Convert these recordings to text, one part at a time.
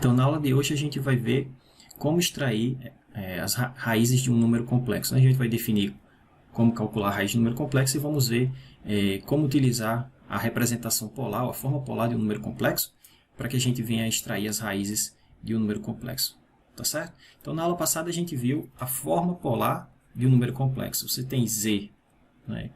Então, na aula de hoje, a gente vai ver como extrair as raízes de um número complexo. A gente vai definir como calcular a raiz de um número complexo e vamos ver como utilizar a representação polar, ou a forma polar de um número complexo, para que a gente venha a extrair as raízes de um número complexo. Tá certo? Então, na aula passada, a gente viu a forma polar de um número complexo. Você tem z, né,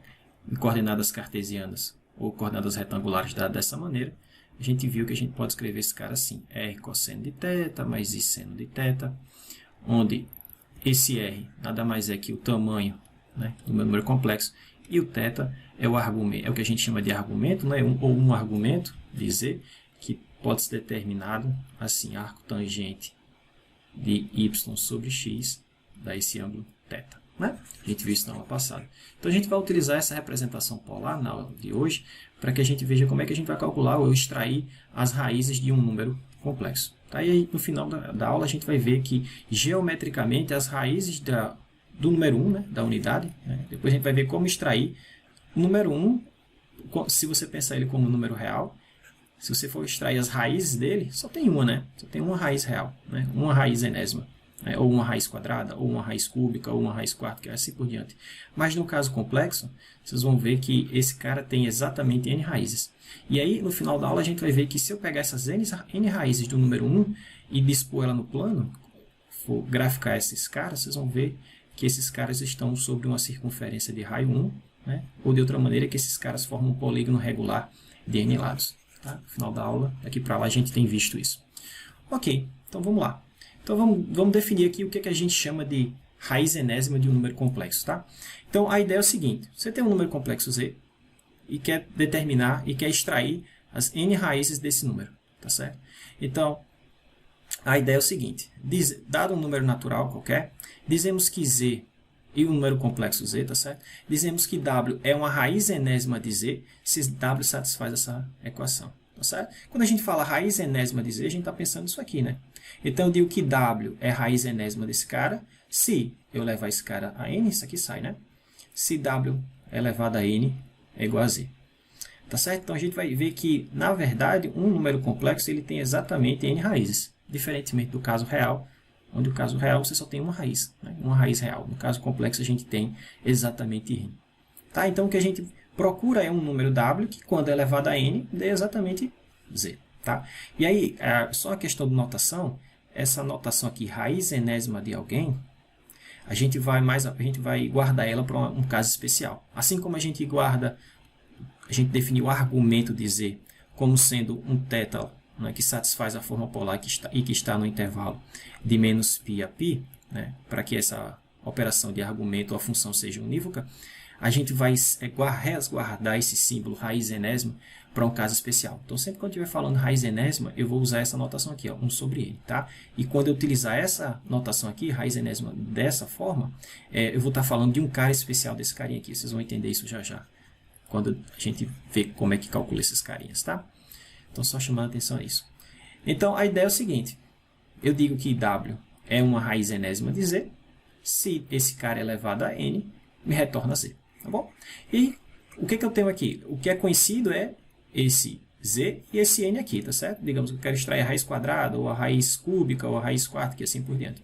em coordenadas cartesianas ou coordenadas retangulares dadas dessa maneira. A gente viu que a gente pode escrever esse cara assim, r cosseno de θ mais i seno de θ, onde esse r nada mais é que o tamanho, né, do meu número complexo, e o θ é o argumento, é o que a gente chama de argumento, né, ou um argumento de z, que pode ser determinado assim, arco tangente de y sobre x dá esse ângulo θ. Né? A gente viu isso na aula passada. Então, a gente vai utilizar essa representação polar na aula de hoje para que a gente veja como é que a gente vai calcular ou extrair as raízes de um número complexo. Tá? E aí, no final da aula, a gente vai ver que, geometricamente, as raízes do número 1, né, da unidade, né? Depois a gente vai ver como extrair o número 1, se você pensar ele como um número real. Se você for extrair as raízes dele, só tem uma, né? Só tem uma raiz real, né? Uma raiz enésima. Ou uma raiz quadrada, ou uma raiz cúbica, ou uma raiz quarta, e assim por diante. Mas no caso complexo, vocês vão ver que esse cara tem exatamente n raízes. E aí, no final da aula, a gente vai ver que se eu pegar essas n raízes do número 1 e dispor ela no plano, for graficar esses caras, vocês vão ver que esses caras estão sobre uma circunferência de raio 1, né? Ou de outra maneira, que esses caras formam um polígono regular de n lados. Tá? No final da aula, daqui para lá, a gente tem visto isso. Ok, então vamos lá. Então, vamos definir aqui o que a gente chama de raiz enésima de um número complexo. Tá? Então, a ideia é o seguinte. Você tem um número complexo z e quer determinar e quer extrair as n raízes desse número. Tá certo? Então, a ideia é o seguinte. Dado um número natural qualquer, dizemos que z e um número complexo z, tá certo? Dizemos que w é uma raiz enésima de z se w satisfaz essa equação. Tá certo? Quando a gente fala raiz enésima de z, a gente está pensando nisso aqui, né? Então, eu digo que w é raiz enésima desse cara, se eu levar esse cara a n, isso aqui sai, né? Se w elevado a n é igual a z. Tá certo? Então, a gente vai ver que, na verdade, um número complexo ele tem exatamente n raízes, diferentemente do caso real, onde o caso real você só tem uma raiz, né? Uma raiz real. No caso complexo, a gente tem exatamente n. Tá? Então, o que a gente procura é um número w que, quando é elevado a n, dê exatamente z. Tá? E aí, só a questão de notação, essa notação aqui, raiz enésima de alguém, a gente vai guardar ela para um caso especial. Assim como a gente definiu o argumento de z como sendo um θ, né, que satisfaz a forma polar que está no intervalo de menos π a π, né, para que essa operação de argumento ou a função seja unívoca, a gente vai resguardar esse símbolo raiz enésima para um caso especial. Então, sempre que eu estiver falando raiz enésima, eu vou usar essa notação aqui, ó, 1 sobre n. Tá? E quando eu utilizar essa notação aqui, raiz enésima dessa forma, eu vou estar falando de um cara especial desse carinha aqui. Vocês vão entender isso já já, quando a gente vê como é que calcula esses carinhas. Tá? Então, só chamando a atenção a isso. Então, a ideia é o seguinte. Eu digo que w é uma raiz enésima de z. Se esse cara é elevado a n, me retorna z. Tá bom? E o que eu tenho aqui? O que é conhecido é esse z e esse n aqui, tá certo? Digamos que eu quero extrair a raiz quadrada, ou a raiz cúbica, ou a raiz quarta, e assim por diante.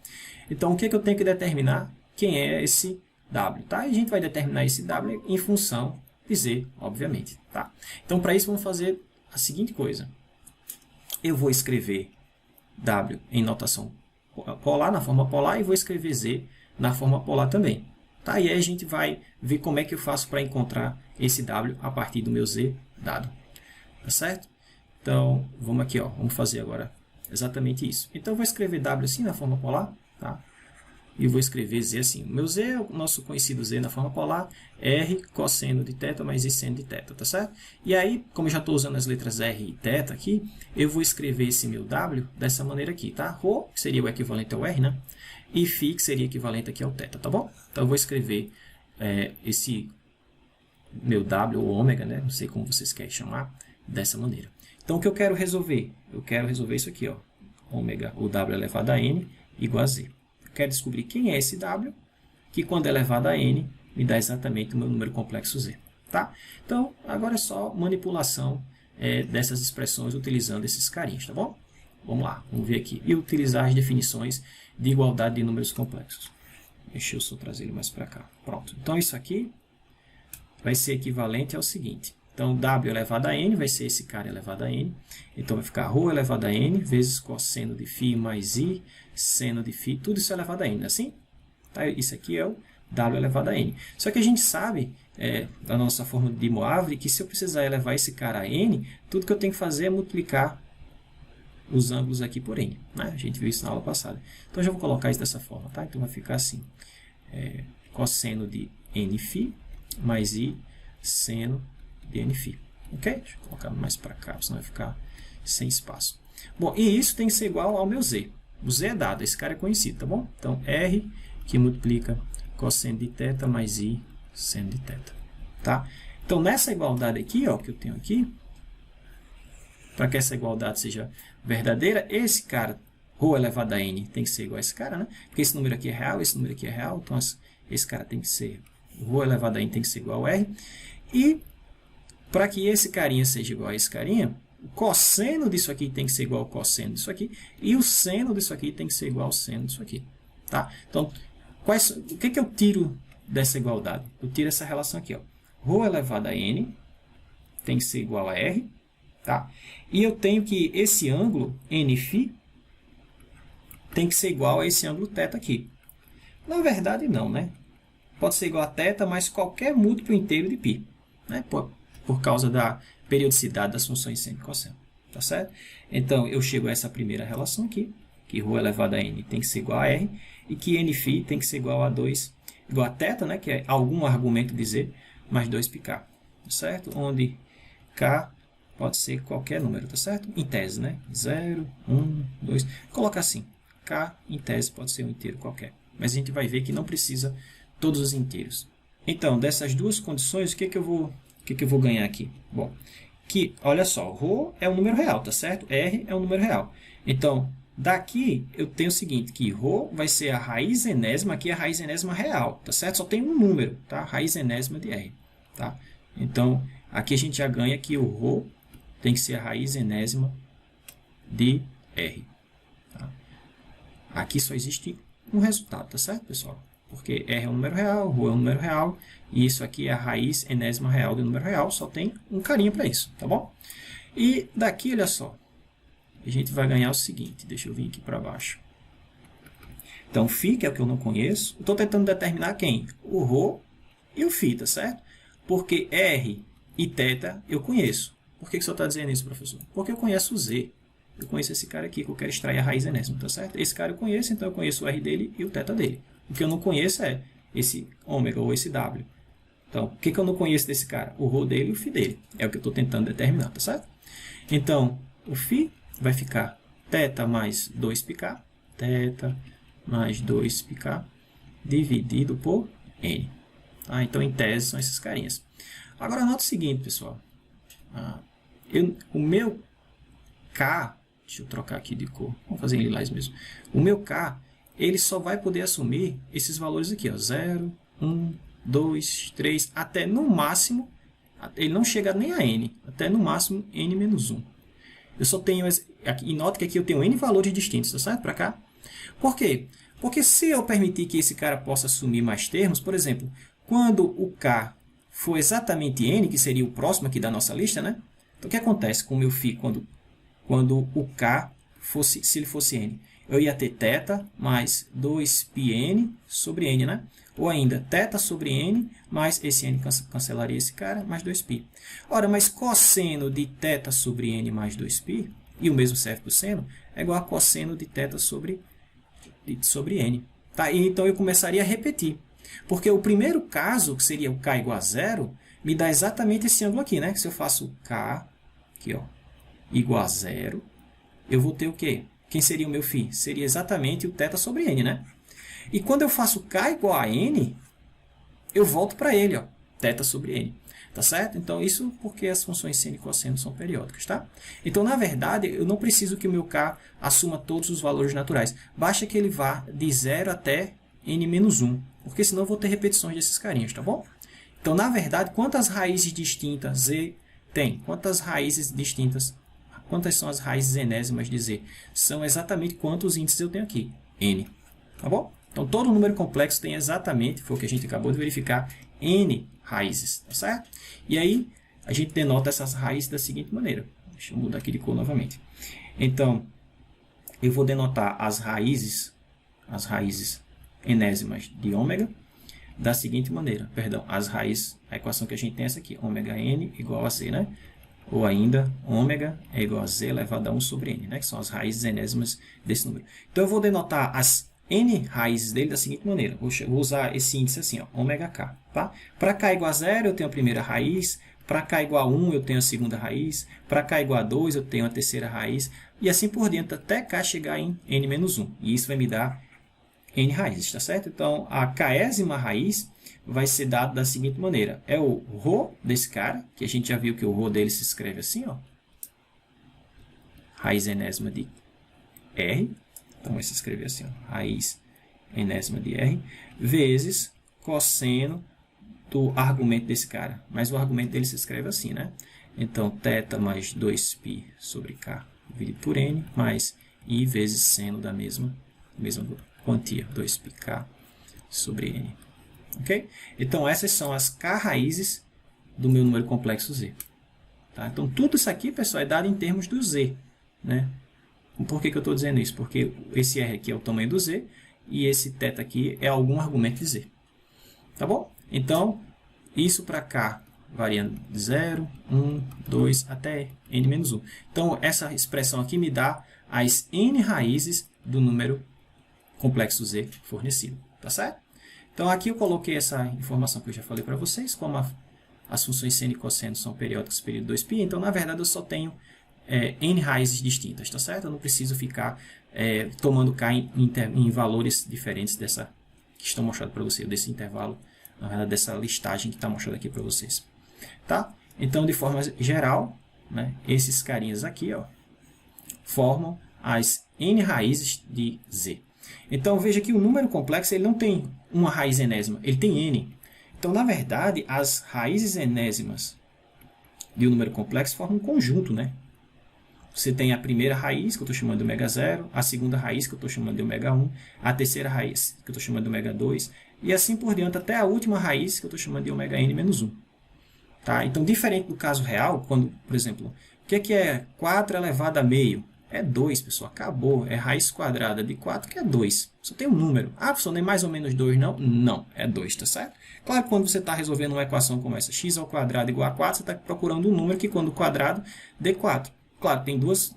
Então, o que eu tenho que determinar? Quem é esse w, tá? E a gente vai determinar esse w em função de z, obviamente, tá? Então, para isso, vamos fazer a seguinte coisa. Eu vou escrever w em notação polar, na forma polar, e vou escrever z na forma polar também. Tá? E aí a gente vai ver como é que eu faço para encontrar esse w a partir do meu z dado. Tá certo? Então, vamos aqui, ó, vamos fazer agora exatamente isso. Então, eu vou escrever w assim na forma polar, tá? E eu vou escrever z assim. O meu z é o nosso conhecido z na forma polar, r cosseno de θ mais i seno de θ, tá certo? E aí, como eu já estou usando as letras r e θ aqui, eu vou escrever esse meu w dessa maneira aqui, tá? Rho, que seria o equivalente ao r, né? E φ, que seria equivalente aqui ao θ, tá bom? Então, eu vou escrever esse meu w, ou ômega, né? Não sei como vocês querem chamar, dessa maneira. Então, o que eu quero resolver? Eu quero resolver isso aqui, ó. Ômega, o w elevado a n, igual a z. Eu quero descobrir quem é esse w, que quando é elevado a n, me dá exatamente o meu número complexo z. Tá? Então, agora é só manipulação dessas expressões utilizando esses carinhos, tá bom? Vamos lá, vamos ver aqui. E utilizar as definições de igualdade de números complexos. Deixa eu só trazer ele mais para cá. Pronto. Então, isso aqui vai ser equivalente ao seguinte. Então, W elevado a N vai ser esse cara elevado a N. Então, vai ficar ρ elevado a N vezes cosseno de φ mais I, seno de φ. Tudo isso é elevado a N, não é assim? Tá? Isso aqui é o W elevado a N. Só que a gente sabe, da nossa fórmula de Moivre, que se eu precisar elevar esse cara a N, tudo que eu tenho que fazer é multiplicar os ângulos aqui por N. Né? A gente viu isso na aula passada. Então, eu já vou colocar isso dessa forma. Tá? Então, vai ficar assim. Cosseno de Nφ mais I, seno de Nφ. Ok? Deixa eu colocar mais para cá, senão vai ficar sem espaço. Bom, e isso tem que ser igual ao meu Z. O Z é dado, esse cara é conhecido, tá bom? Então, R que multiplica cosseno de θ mais I, seno de θ. Tá? Então, nessa igualdade aqui, ó, que eu tenho aqui, para que essa igualdade seja verdadeira, esse cara, ρ elevado a N, tem que ser igual a esse cara, né? Porque esse número aqui é real, esse número aqui é real, então esse cara tem que ser, ρ elevado a N tem que ser igual a R. E para que esse carinha seja igual a esse carinha, o cosseno disso aqui tem que ser igual ao cosseno disso aqui, e o seno disso aqui tem que ser igual ao seno disso aqui. Tá? Então, o que eu tiro dessa igualdade? Eu tiro essa relação aqui, ó. ρ elevado a N tem que ser igual a R, tá? E eu tenho que esse ângulo, Nφ, tem que ser igual a esse ângulo θ aqui. Na verdade, não, né? Pode ser igual a θ, mas qualquer múltiplo inteiro de π, né? Por causa da periodicidade das funções seno e cosseno. Tá certo? Então, eu chego a essa primeira relação aqui, que ρ elevado a N tem que ser igual a R, e que Nφ tem que ser igual a 2, igual a θ, né? Que é algum argumento de Z, mais 2πk. Tá certo? Onde K pode ser qualquer número, tá certo? Em tese, né? 0, 1, 2. Coloca assim. K, em tese, pode ser um inteiro qualquer. Mas a gente vai ver que não precisa todos os inteiros. Então, dessas duas condições, o que eu vou ganhar aqui? Bom, olha só, ρ é um número real, tá certo? R é um número real. Então, daqui eu tenho o seguinte, que ρ vai ser a raiz enésima, aqui é a raiz enésima real, tá certo? Só tem um número, tá? Raiz enésima de R, tá? Então, aqui a gente já ganha que o ρ tem que ser a raiz enésima de R. Tá? Aqui só existe um resultado, tá certo, pessoal? Porque R é um número real, ρ é um número real, e isso aqui é a raiz enésima real do número real, só tem um carinha para isso, tá bom? E daqui, olha só, a gente vai ganhar o seguinte, deixa eu vir aqui para baixo. Então, φ, que é o que eu não conheço, eu estou tentando determinar quem? O ρ e o φ, tá certo? Porque R e θ eu conheço. Por que o senhor está dizendo isso, professor? Porque eu conheço o Z. Eu conheço esse cara aqui, que eu quero extrair a raiz enésima, tá certo? Esse cara eu conheço, então eu conheço o R dele e o θ dele. O que eu não conheço é esse ômega ou esse W. Então, o que eu não conheço desse cara? O ρ dele e o φ dele. É o que eu estou tentando determinar, tá certo? Então, o φ vai ficar θ mais 2πk, θ mais 2πk, dividido por N. Ah, então, em tese, são esses carinhas. Agora, nota o seguinte, pessoal. O meu K, deixa eu trocar aqui de cor, vamos fazer em lilás mesmo. O meu K, ele só vai poder assumir esses valores aqui, ó, 0, 1, 2, 3, até no máximo, ele não chega nem a N, até no máximo N menos 1. Eu só tenho, e nota que aqui eu tenho N valores distintos, tá certo? Para cá. Por quê? Porque se eu permitir que esse cara possa assumir mais termos, por exemplo, quando o K for exatamente N, que seria o próximo aqui da nossa lista, né? Então, o que acontece com o meu φ quando o K fosse, se ele fosse N? Eu ia ter θ mais 2πn sobre N, né? Ou ainda, θ sobre N, mais esse N cancelaria esse cara, mais 2π. Ora, mas cosseno de θ sobre N mais 2π, e o mesmo serve para o seno, é igual a cosseno de θ sobre N. Tá? E então, eu começaria a repetir. Porque o primeiro caso, que seria o K igual a 0, me dá exatamente esse ângulo aqui, né? Que se eu faço K, aqui, ó, igual a 0, eu vou ter o quê? Quem seria o meu φ? Seria exatamente o θ sobre N, né? E quando eu faço K igual a N, eu volto para ele, ó, θ sobre N. Tá certo? Então, isso porque as funções seno e cosseno são periódicas, tá? Então, na verdade, eu não preciso que o meu K assuma todos os valores naturais. Basta que ele vá de 0 até N menos 1. Porque senão eu vou ter repetições desses carinhos, tá bom? Então, na verdade, quantas raízes distintas Z tem? Quantas raízes distintas quantas são as raízes enésimas de z? São exatamente quantos índices eu tenho aqui, n. Tá bom? Então, todo número complexo tem exatamente, foi o que a gente acabou de verificar, n raízes, tá certo? E aí, a gente denota essas raízes da seguinte maneira. Deixa eu mudar aqui de cor novamente. Então, eu vou denotar as raízes enésimas de ômega da seguinte maneira. Perdão, as raízes, a equação que a gente tem é essa aqui, ômega n igual a z, né? Ou ainda, ômega é igual a z elevado a 1 sobre n, né? Que são as raízes enésimas desse número. Então, eu vou denotar as n raízes dele da seguinte maneira. Vou usar esse índice assim, ó, ômega k. Tá? Para k igual a 0, eu tenho a primeira raiz. Para k igual a 1, eu tenho a segunda raiz. Para k igual a 2, eu tenho a terceira raiz. E assim por diante, até k chegar em n-1. E isso vai me dar n raízes, tá certo? Então, a késima raiz vai ser dada da seguinte maneira. É o ρ desse cara, que a gente já viu que o ρ dele se escreve assim, ó. Raiz enésima de r. Então, vai se escrever assim, ó, raiz enésima de r, vezes cosseno do argumento desse cara. Mas o argumento dele se escreve assim, né? Então, θ mais 2π sobre k dividido por n, mais i vezes seno da mesma quantia, 2πk sobre n. Ok? Então, essas são as k raízes do meu número complexo z. Tá? Então, tudo isso aqui, pessoal, é dado em termos do z, né? Por que eu estou dizendo isso? Porque esse r aqui é o tamanho do z e esse θ aqui é algum argumento de z. Tá bom? Então, isso para k variando de 0, 1, 2 até n-1. Então, essa expressão aqui me dá as n raízes do número complexo z fornecido. Tá certo? Então, aqui eu coloquei essa informação que eu já falei para vocês, como as funções seno e cosseno são periódicas período 2π, então, na verdade, eu só tenho n raízes distintas, tá certo? Eu não preciso ficar tomando k em valores diferentes dessa que estão mostrados para vocês, desse intervalo, na verdade, dessa listagem que está mostrada aqui para vocês. Tá? Então, de forma geral, né, esses carinhas aqui, ó, formam as n raízes de z. Então, veja que o número complexo ele não tem uma raiz enésima, ele tem n. Então, na verdade, as raízes enésimas de um número complexo formam um conjunto, né? Você tem a primeira raiz, que eu estou chamando de ômega 0, a segunda raiz, que eu estou chamando de ômega 1, a terceira raiz, que eu estou chamando de ômega 2, e assim por diante, até a última raiz, que eu estou chamando de ômega n-1. Tá? Então, diferente do caso real, quando, por exemplo, o que é 4 elevado a meio? É 2, pessoal, acabou. É raiz quadrada de 4, que é 2. Só tem um número. Ah, professor, nem mais ou menos 2, não? Não, é 2, tá certo? Claro que quando você está resolvendo uma equação como essa, x ao quadrado igual a 4, você está procurando um número que, quando quadrado, dê 4. Claro, tem duas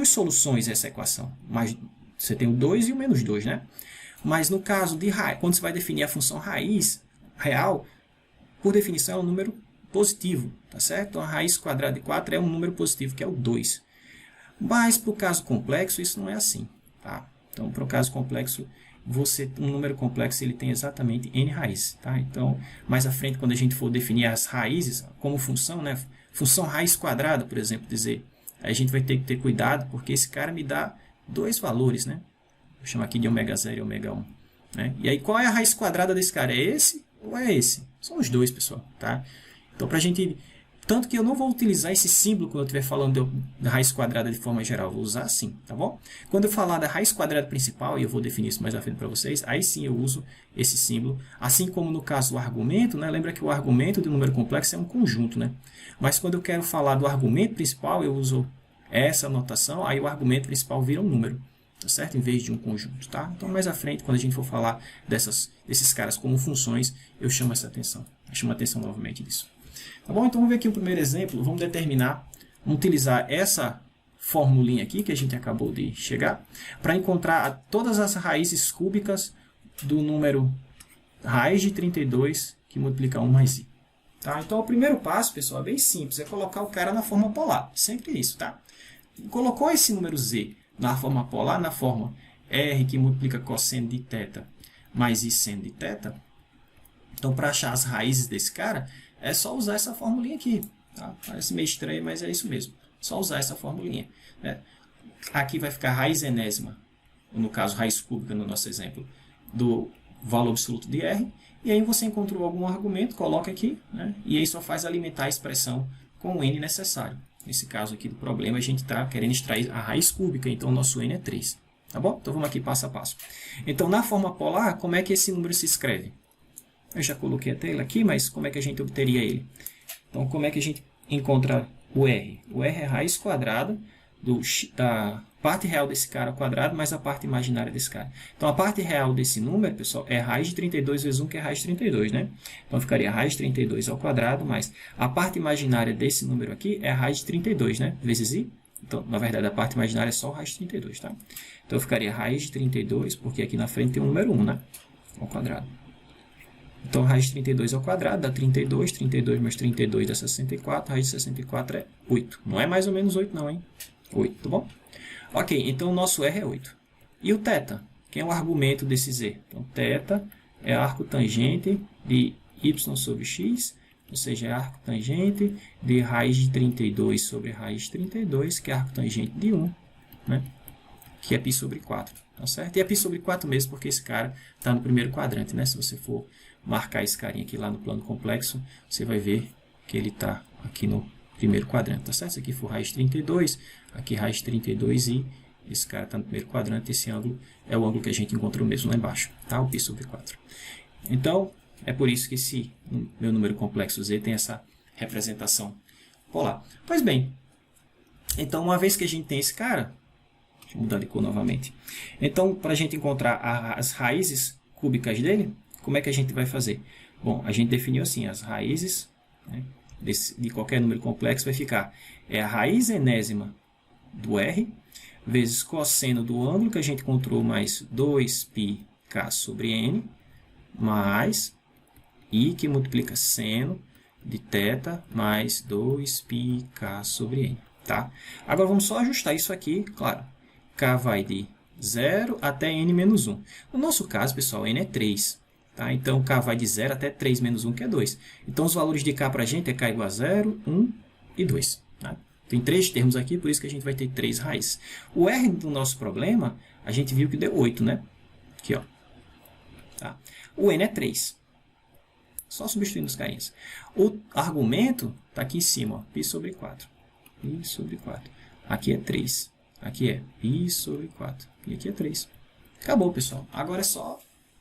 soluções essa equação. Mas você tem o 2 e o menos 2, né? Mas no caso de raiz, quando você vai definir a função raiz real, por definição é um número positivo, tá certo? Então, a raiz quadrada de 4 é um número positivo, que é o 2. Mas, para o caso complexo, isso não é assim. Tá? Então, para o caso complexo, um número complexo ele tem exatamente n raízes. Tá? Então, mais à frente, quando a gente for definir as raízes como função, né? Função raiz quadrada, por exemplo, dizer, a gente vai ter que ter cuidado, porque esse cara me dá dois valores, né? Vou chamar aqui de ômega 0 e ômega 1. Né? E aí, qual é a raiz quadrada desse cara? É esse ou é esse? São os dois, pessoal. Tá? Então, para a gente... Tanto que eu não vou utilizar esse símbolo quando eu estiver falando da raiz quadrada de forma geral. Vou usar assim, tá bom? Quando eu falar da raiz quadrada principal, e eu vou definir isso mais à frente para vocês, aí sim eu uso esse símbolo. Assim como no caso do argumento, né? Lembra que o argumento de um número complexo é um conjunto, né? Mas quando eu quero falar do argumento principal, eu uso essa notação, aí o argumento principal vira um número, tá certo? Em vez de um conjunto, tá? Então, mais à frente, quando a gente for falar desses caras como funções, eu chamo essa atenção. Eu chamo a atenção novamente disso. Tá bom? Então, vamos ver aqui o primeiro exemplo. Vamos utilizar essa formulinha aqui que a gente acabou de chegar para encontrar todas as raízes cúbicas do número raiz de 32 que multiplica 1 mais i. Tá? Então, o primeiro passo, pessoal, é bem simples. É colocar o cara na forma polar. Sempre isso, tá? Colocou esse número z na forma polar, na forma r que multiplica cosseno de θ mais i seno de θ. Então, para achar as raízes desse cara, é só usar essa formulinha aqui. Tá? Parece meio estranho, mas é isso mesmo. Só usar essa formulinha. Né? Aqui vai ficar raiz enésima, no caso, raiz cúbica no nosso exemplo, do valor absoluto de r. E aí você encontrou algum argumento, coloca aqui, né? E aí só faz alimentar a expressão com o n necessário. Nesse caso aqui do problema, a gente está querendo extrair a raiz cúbica, então o nosso n é 3. Tá bom? Então vamos aqui passo a passo. Então, na forma polar, como é que esse número se escreve? Eu já coloquei a tela aqui, mas como é que a gente obteria ele? Então, como é que a gente encontra o R? O R é a raiz quadrada da parte real desse cara ao quadrado mais a parte imaginária desse cara. Então, a parte real desse número, pessoal, é a raiz de 32 vezes 1, que é a raiz de 32, né? Então, ficaria a raiz de 32 ao quadrado, mais a parte imaginária desse número aqui é a raiz de 32, né? Vezes I. Então, na verdade, a parte imaginária é só a raiz de 32, tá? Então, ficaria a raiz de 32, porque aqui na frente tem o número 1, né? Ao quadrado. Então, a raiz de 32 ao quadrado dá 32. 32 mais 32 dá 64. A raiz de 64 é 8. Não é mais ou menos 8, não, hein? 8, tá bom? Ok, então o nosso R é 8. E o θ? Quem é o argumento desse Z? Então, θ é arco tangente de y sobre x, ou seja, é arco tangente de raiz de 32 sobre raiz de 32, que é arco tangente de 1, né? Que é π sobre 4, tá certo? E é π sobre 4 mesmo, porque esse cara está no primeiro quadrante, né? Se você for marcar esse carinha aqui lá no plano complexo, você vai ver que ele está aqui no primeiro quadrante, tá certo? Se aqui for raiz de 32, aqui raiz de 32 e esse cara está no primeiro quadrante, esse ângulo é o ângulo que a gente encontrou mesmo lá embaixo, tá? O π sobre 4. Então, é por isso que esse meu número complexo Z tem essa representação polar. Pois bem, então uma vez que a gente tem esse cara, deixa eu mudar de cor novamente. Então, para a gente encontrar as raízes cúbicas dele, como é que a gente vai fazer? Bom, a gente definiu assim, as raízes, né, de qualquer número complexo vai ficar a raiz enésima do R vezes cosseno do ângulo que a gente encontrou mais 2πk sobre n mais I que multiplica seno de θ mais 2πk sobre n. Tá? Agora vamos só ajustar isso aqui, claro. K vai de 0 até n menos 1. No nosso caso, pessoal, n é 3. Tá? Então, K vai de 0 até 3 menos 1, que é 2. Então, os valores de K para a gente é K igual a 0, 1 e 2. Tá? Tem 3 termos aqui, por isso que a gente vai ter 3 raízes. O R do nosso problema, a gente viu que deu 8, né? Aqui, ó. Tá? O N é 3. Só substituindo os carinhas. O argumento está aqui em cima, ó, π sobre 4. π sobre 4. Aqui é 3. Aqui é π sobre 4. E aqui é 3. Acabou, pessoal. Agora é só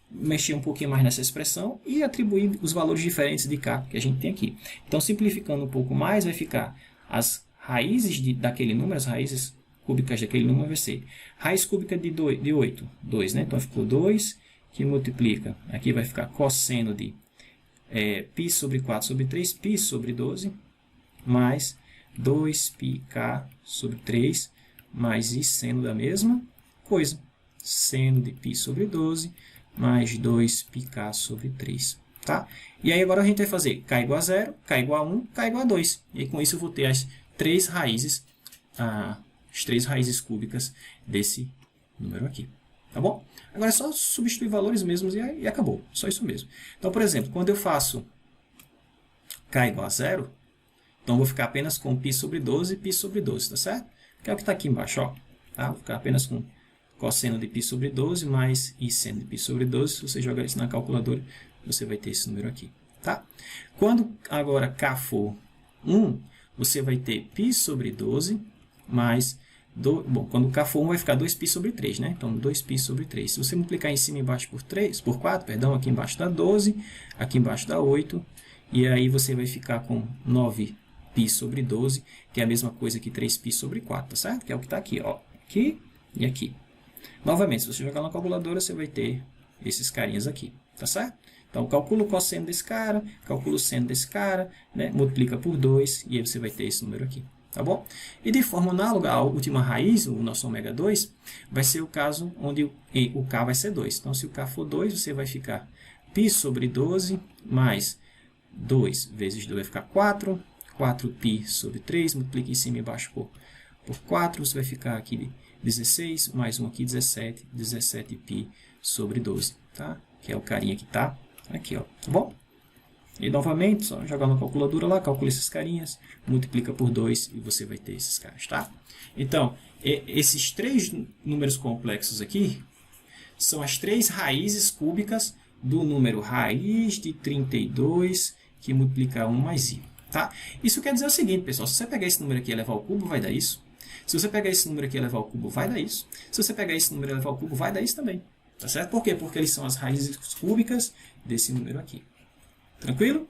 mexer um pouquinho mais nessa expressão e atribuir os valores diferentes de K que a gente tem aqui. Então, simplificando um pouco mais, vai ficar as raízes daquele número, as raízes cúbicas daquele número vai ser raiz cúbica de 8, 2, né? Então, ficou 2 que multiplica. Aqui vai ficar cosseno de π sobre 4 sobre 3, π sobre 12, mais 2πk sobre 3, mais I seno da mesma coisa. Seno de π sobre 12, mais 2πk sobre 3. Tá? E aí agora a gente vai fazer K igual a 0, K igual a 1, K igual a 2. E aí, com isso eu vou ter as três raízes cúbicas desse número aqui. Tá bom? Agora é só substituir valores mesmos e acabou. Só isso mesmo. Então, por exemplo, quando eu faço K igual a 0, então eu vou ficar apenas com π sobre 12 e π sobre 12, tá certo? Que é o que está aqui embaixo, ó. Tá? Vou ficar apenas com cosseno de π sobre 12 mais I seno de π sobre 12. Se você jogar isso na calculadora, você vai ter esse número aqui. Tá? Quando agora K for 1, você vai ter π sobre 12 mais... Bom, quando K for 1 vai ficar 2π sobre 3, né? Então, 2π sobre 3. Se você multiplicar em cima e embaixo por 4, perdão, aqui embaixo dá 12, aqui embaixo dá 8, e aí você vai ficar com 9π sobre 12, que é a mesma coisa que 3π sobre 4, tá certo? Que é o que está aqui, ó. Aqui e aqui. Novamente, se você jogar na calculadora, você vai ter esses carinhas aqui, tá certo? Então, calcula o cosseno desse cara, calcula o seno desse cara, né? Multiplica por 2, e aí você vai ter esse número aqui. Tá bom? E de forma análoga à última raiz, o nosso ômega 2, vai ser o caso onde o K vai ser 2. Então, se o K for 2, você vai ficar π sobre 12 mais 2 vezes 2 vai ficar 4. 4π sobre 3, multiplica em cima e embaixo por 4. Você vai ficar aqui 16, mais 1 aqui 17. 17π sobre 12. Tá? Que é o carinha que está aqui. Ó. Tá bom? E novamente, só jogar na calculadora lá, calcula esses carinhas, multiplica por 2 e você vai ter esses caras, tá? Então, esses três números complexos aqui são as três raízes cúbicas do número raiz de 32 que multiplica 1 mais i. Tá? Isso quer dizer o seguinte, pessoal, se você pegar esse número aqui e elevar ao cubo, vai dar isso. Se você pegar esse número aqui e elevar ao cubo, vai dar isso. Se você pegar esse número e elevar ao cubo, vai dar isso também. Tá certo? Por quê? Porque eles são as raízes cúbicas desse número aqui. Tranquilo?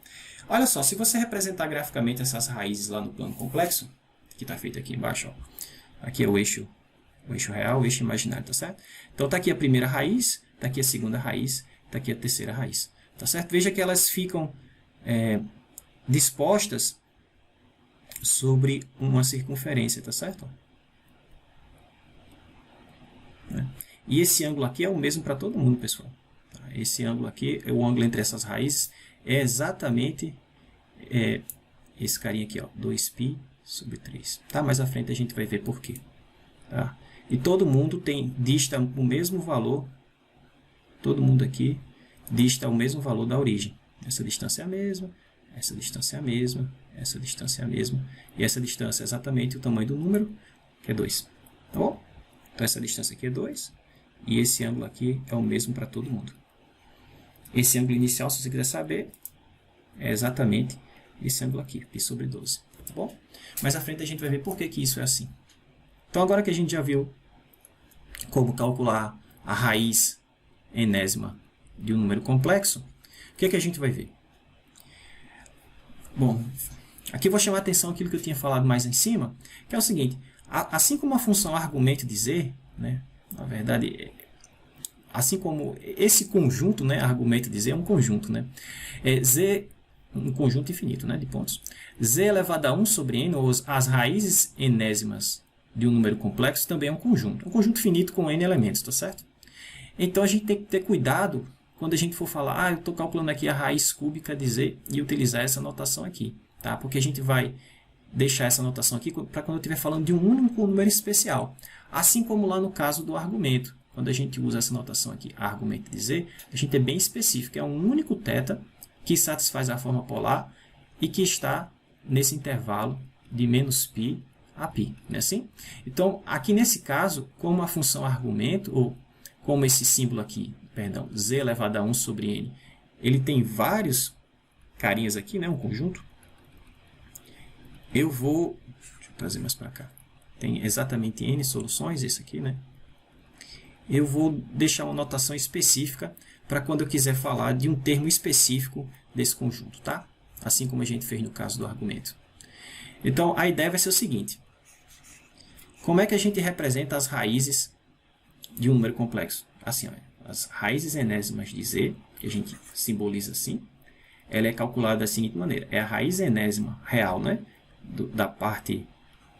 Olha só, se você representar graficamente essas raízes lá no plano complexo, que está feito aqui embaixo, ó. Aqui é o eixo real, o eixo imaginário, tá certo? Então está aqui a primeira raiz, está aqui a segunda raiz, está aqui a terceira raiz. Tá certo? Veja que elas ficam dispostas sobre uma circunferência, tá certo? E esse ângulo aqui é o mesmo para todo mundo, pessoal. Esse ângulo aqui, o ângulo entre essas raízes, é exatamente esse carinha aqui, ó, 2π sobre 3. Tá? Mais à frente a gente vai ver por quê. Tá? E todo mundo dista o mesmo valor, todo mundo aqui dista o mesmo valor da origem. Essa distância é a mesma, essa distância é a mesma, essa distância é a mesma, e essa distância é exatamente o tamanho do número, que é 2. Tá bom? Então essa distância aqui é 2, e esse ângulo aqui é o mesmo para todo mundo. Esse ângulo inicial, se você quiser saber, é exatamente esse ângulo aqui, π sobre 12. Tá bom? Mais à frente a gente vai ver por que isso é assim. Então agora que a gente já viu como calcular a raiz enésima de um número complexo, o que a gente vai ver? Bom, aqui eu vou chamar a atenção aquilo que eu tinha falado mais em cima, que é o seguinte, assim como a função argumento de z, né, na verdade, assim como esse conjunto, né, argumento de z é um conjunto, né, z, um conjunto infinito, né, de pontos, z elevado a 1 sobre n, ou as raízes enésimas de um número complexo também é um conjunto finito com n elementos, tá certo? Então a gente tem que ter cuidado quando a gente for falar, eu estou calculando aqui a raiz cúbica de z e utilizar essa notação aqui, tá? Porque a gente vai deixar essa notação aqui para quando eu estiver falando de um único número especial. Assim como lá no caso do argumento, quando a gente usa essa notação aqui, argumento de z, a gente é bem específico, é um único θ que satisfaz a forma polar e que está nesse intervalo de menos π a π, não é assim? Então, aqui nesse caso, como a função argumento, ou como esse símbolo aqui, perdão, z elevado a 1 sobre n, ele tem vários carinhas aqui, né, um conjunto, eu vou, deixa eu trazer mais para cá, tem exatamente n soluções, esse aqui, né? Eu vou deixar uma notação específica para quando eu quiser falar de um termo específico desse conjunto, tá? Assim como a gente fez no caso do argumento. Então, a ideia vai ser o seguinte, como é que a gente representa as raízes de um número complexo? Assim, ó, as raízes enésimas de z, que a gente simboliza assim, ela é calculada da seguinte maneira. É a raiz enésima real, né? Da parte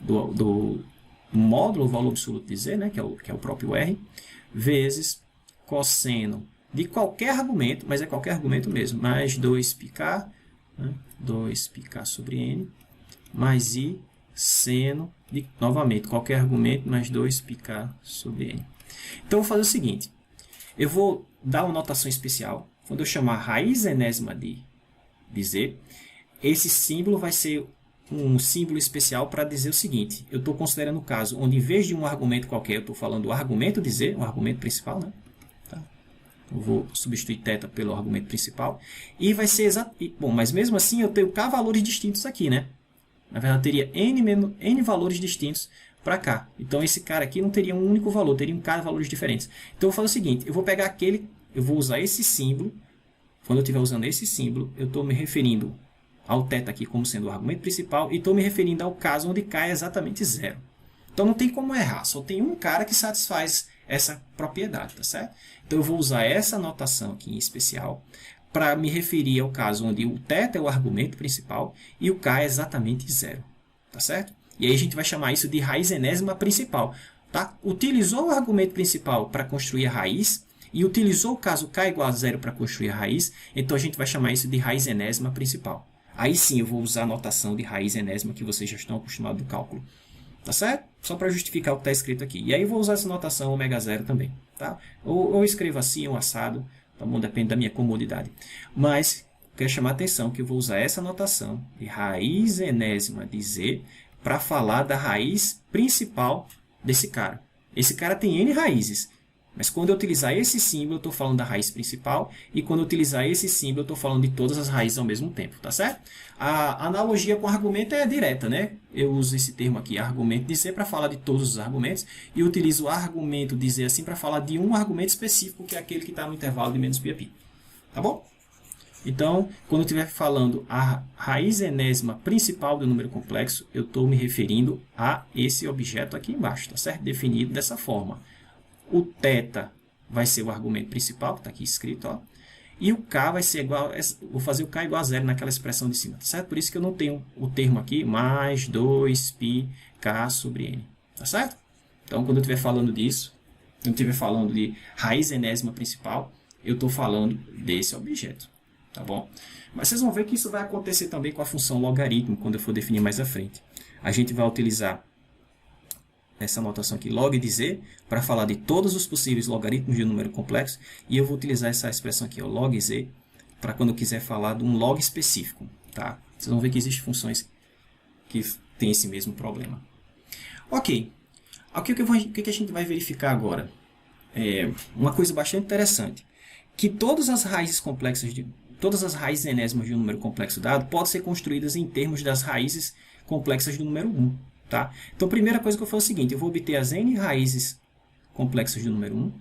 do módulo, o valor absoluto de z, né? que é o próprio r, vezes cosseno de qualquer argumento, mas é qualquer argumento mesmo, mais 2πk, né? 2πk sobre n, mais i seno de, novamente, qualquer argumento, mais 2πk sobre n. Então, eu vou fazer o seguinte. Eu vou dar uma notação especial. Quando eu chamar raiz enésima de z, esse símbolo vai ser um símbolo especial para dizer o seguinte. Eu estou considerando o caso onde, em vez de um argumento qualquer, eu estou falando o argumento de z, o argumento principal, né? Tá? Eu vou substituir θ pelo argumento principal. E vai ser exato. Bom, mas mesmo assim eu tenho k valores distintos aqui, né? Na verdade, eu teria n valores distintos para cá. Então, esse cara aqui não teria um único valor, teria um k valores diferentes. Então, eu vou fazer o seguinte, eu vou pegar eu vou usar esse símbolo. Quando eu estiver usando esse símbolo, eu estou me referindo ao θ aqui como sendo o argumento principal e estou me referindo ao caso onde k é exatamente 0. Então, não tem como errar, só tem um cara que satisfaz essa propriedade, tá certo? Então, eu vou usar essa notação aqui em especial para me referir ao caso onde o θ é o argumento principal e o k é exatamente 0. Tá certo? E aí a gente vai chamar isso de raiz enésima principal. Tá? Utilizou o argumento principal para construir a raiz e utilizou o caso k igual a 0 para construir a raiz, então a gente vai chamar isso de raiz enésima principal. Aí sim eu vou usar a notação de raiz enésima que vocês já estão acostumados do cálculo. Tá certo? Só para justificar o que está escrito aqui. E aí eu vou usar essa notação ômega 0 também. Tá? Ou escrevo assim ou assado. Tá bom? Depende da minha comodidade. Mas, quero chamar a atenção que eu vou usar essa notação de raiz enésima de z para falar da raiz principal desse cara. Esse cara tem n raízes. Mas quando eu utilizar esse símbolo, eu estou falando da raiz principal, e quando eu utilizar esse símbolo, eu estou falando de todas as raízes ao mesmo tempo, tá certo? A analogia com argumento é direta, né? Eu uso esse termo aqui, argumento dizer, para falar de todos os argumentos, e utilizo o argumento dizer assim para falar de um argumento específico, que é aquele que está no intervalo de menos π a π. Tá bom? Então, quando eu estiver falando a raiz enésima principal do número complexo, eu estou me referindo a esse objeto aqui embaixo, tá certo? Definido dessa forma. O θ vai ser o argumento principal, que está aqui escrito, ó. E o k vai ser igual, vou fazer o k igual a zero naquela expressão de cima, tá certo? Por isso que eu não tenho o termo aqui, mais 2πk sobre n, tá certo? Então, quando eu estiver falando disso, quando eu estiver falando de raiz enésima principal, eu estou falando desse objeto. Tá bom? Mas vocês vão ver que isso vai acontecer também com a função logaritmo, quando eu for definir mais à frente. A gente vai utilizar essa notação aqui, log de z, para falar de todos os possíveis logaritmos de um número complexo, e eu vou utilizar essa expressão aqui, ó, log z, para quando eu quiser falar de um log específico. Tá? Vocês vão ver que existem funções que têm esse mesmo problema. Ok. O que a gente vai verificar agora? Uma coisa bastante interessante, que todas as raízes enésimas de um número complexo dado podem ser construídas em termos das raízes complexas do número 1. Tá? Então, a primeira coisa que eu faço é o seguinte, eu vou obter as n raízes complexas do número 1,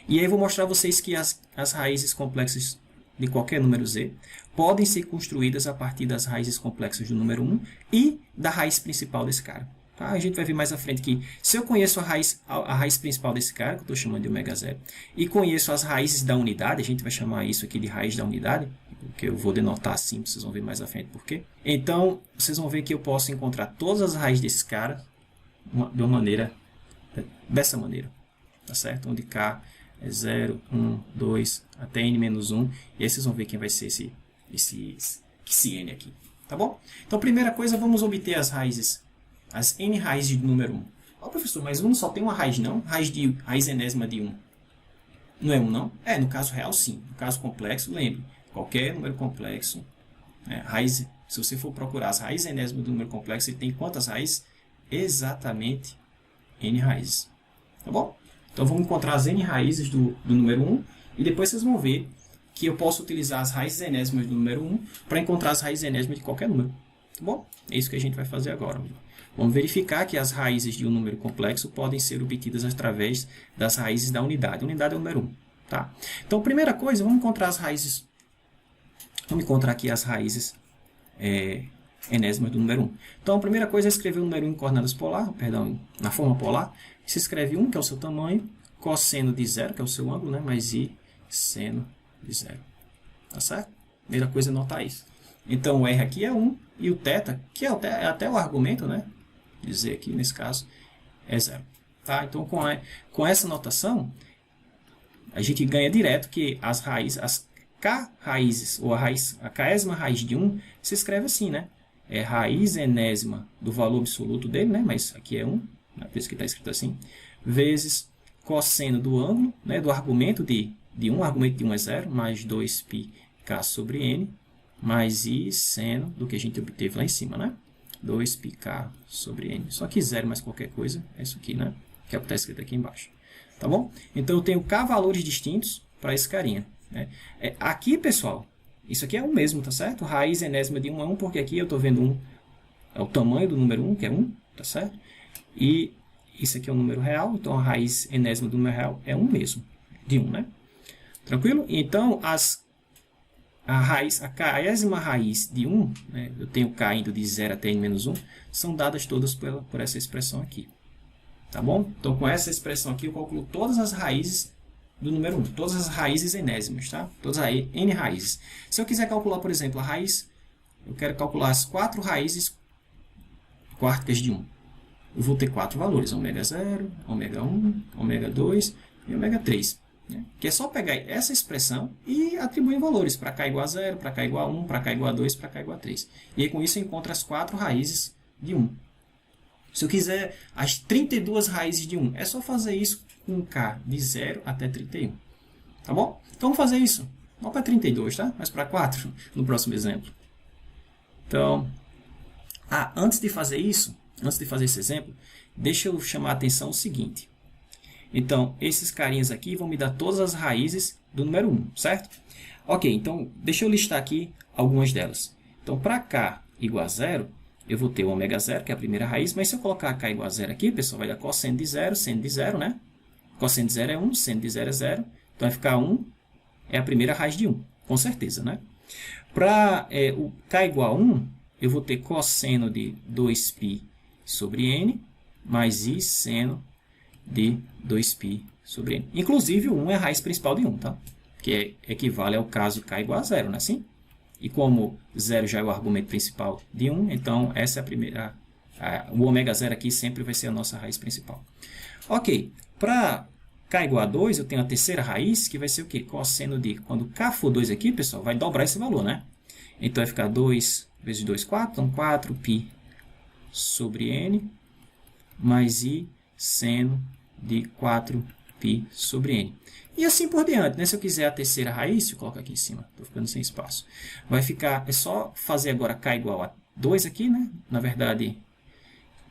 e aí eu vou mostrar a vocês que as raízes complexas de qualquer número z podem ser construídas a partir das raízes complexas do número 1 e da raiz principal desse cara. Tá? A gente vai ver mais à frente que se eu conheço a raiz principal desse cara, que eu estou chamando de ômega zero, e conheço as raízes da unidade, a gente vai chamar isso aqui de raiz da unidade, que eu vou denotar assim, vocês vão ver mais à frente por quê. Então, vocês vão ver que eu posso encontrar todas as raízes desse cara de uma maneira, dessa maneira, tá certo? Onde k é 0, 1, 2, até n menos 1, e aí vocês vão ver quem vai ser esse n aqui, tá bom? Então, primeira coisa, vamos obter as n raízes de número 1. Ó, professor, mas 1 só tem uma raiz, não? Raiz enésima de 1. Não é 1, não? No caso real, sim. No caso complexo, lembre, qualquer número complexo, se você for procurar as raízes enésimas do número complexo, ele tem quantas raízes? Exatamente n raízes. Tá bom? Então, vamos encontrar as n raízes do número 1, e depois vocês vão ver que eu posso utilizar as raízes enésimas do número 1 para encontrar as raízes enésimas de qualquer número. Tá bom? É isso que a gente vai fazer agora. Vamos verificar que as raízes de um número complexo podem ser obtidas através das raízes da unidade. A unidade é o número 1. Tá? Então, primeira coisa, vamos encontrar as raízes. Vamos encontrar aqui as raízes enésimas do número 1. Então, a primeira coisa é escrever o número 1 em coordenadas polar, na forma polar. Se escreve 1, que é o seu tamanho, cosseno de 0, que é o seu ângulo, né? Mais i seno de 0. Tá certo? Primeira coisa é notar isso. Então, o r aqui é 1, e o θ, que é até o argumento, né? Dizer aqui, nesse caso, é 0. Tá? Então, com essa notação, a gente ganha direto que as k raízes, ou a késima raiz de 1, se escreve assim, né? É raiz enésima do valor absoluto dele, né? Mas aqui é 1, né? Por isso que está escrito assim, vezes cosseno do ângulo, né? Do argumento de 1, o argumento de 1 é 0, mais 2πk sobre n, mais i seno do que a gente obteve lá em cima, né? 2πk sobre n. Só que 0 mais qualquer coisa é isso aqui, né? Que é o que está escrito aqui embaixo. Tá bom? Então, eu tenho k valores distintos para esse carinha. Né? Aqui, pessoal, isso aqui é 1 mesmo, tá certo? Raiz enésima de 1 é 1, porque aqui eu estou vendo 1, é o tamanho do número 1, que é 1, tá certo? E isso aqui é um número real, então a raiz enésima do número real é 1 mesmo, de 1, né? Tranquilo? Então, a késima raiz de 1, né, eu tenho k indo de 0 até n menos 1, são dadas todas por essa expressão aqui. Tá bom? Então, com essa expressão aqui, eu calculo todas as raízes do número 1, todas as raízes enésimas, tá? Todas as n raízes. Se eu quiser calcular, por exemplo, a raiz, eu quero calcular as 4 raízes quárticas de 1. Eu vou ter 4 valores, ômega 0, ômega 1, ômega 2 e ômega 3. Né? Que é só pegar essa expressão e atribuir valores para k igual a 0, para k igual a 1, para k igual a 2, para k igual a 3. E aí, com isso, eu encontro as 4 raízes de 1. Se eu quiser as 32 raízes de 1, é só fazer isso com k de 0 até 31. Tá bom? Então, vamos fazer isso. Não para 32, tá? Mas para 4 no próximo exemplo. Então, antes de fazer isso, antes de fazer esse exemplo, deixa eu chamar a atenção o seguinte. Então, esses carinhas aqui vão me dar todas as raízes do número 1, certo? Ok, então, deixa eu listar aqui algumas delas. Então, para k igual a 0, eu vou ter o ômega 0, que é a primeira raiz, mas se eu colocar k igual a 0 aqui, pessoal, vai dar cosseno de 0, seno de 0, né? Cosseno de 0 é 1, seno de 0 é 0, então vai ficar 1, é a primeira raiz de 1, com certeza, né? Para o k igual a 1, eu vou ter cosseno de 2π sobre n, mais i seno de 2π sobre n. Inclusive, o 1 é a raiz principal de 1, tá? Que equivale ao caso k igual a 0, não é assim? E como 0 já é o argumento principal de 1, então essa é a primeira... o ômega 0 aqui sempre vai ser a nossa raiz principal. Ok, para k igual a 2, eu tenho a terceira raiz, que vai ser o quê? Cosseno de... Quando k for 2 aqui, pessoal, vai dobrar esse valor, né? Então, vai ficar 2 vezes 2, 4. Então, 4π sobre n, mais i seno de 4π sobre n. E assim por diante, né? Se eu quiser a terceira raiz, eu coloco aqui em cima. Estou ficando sem espaço. Vai ficar... É só fazer agora k igual a 2 aqui, né? Na verdade,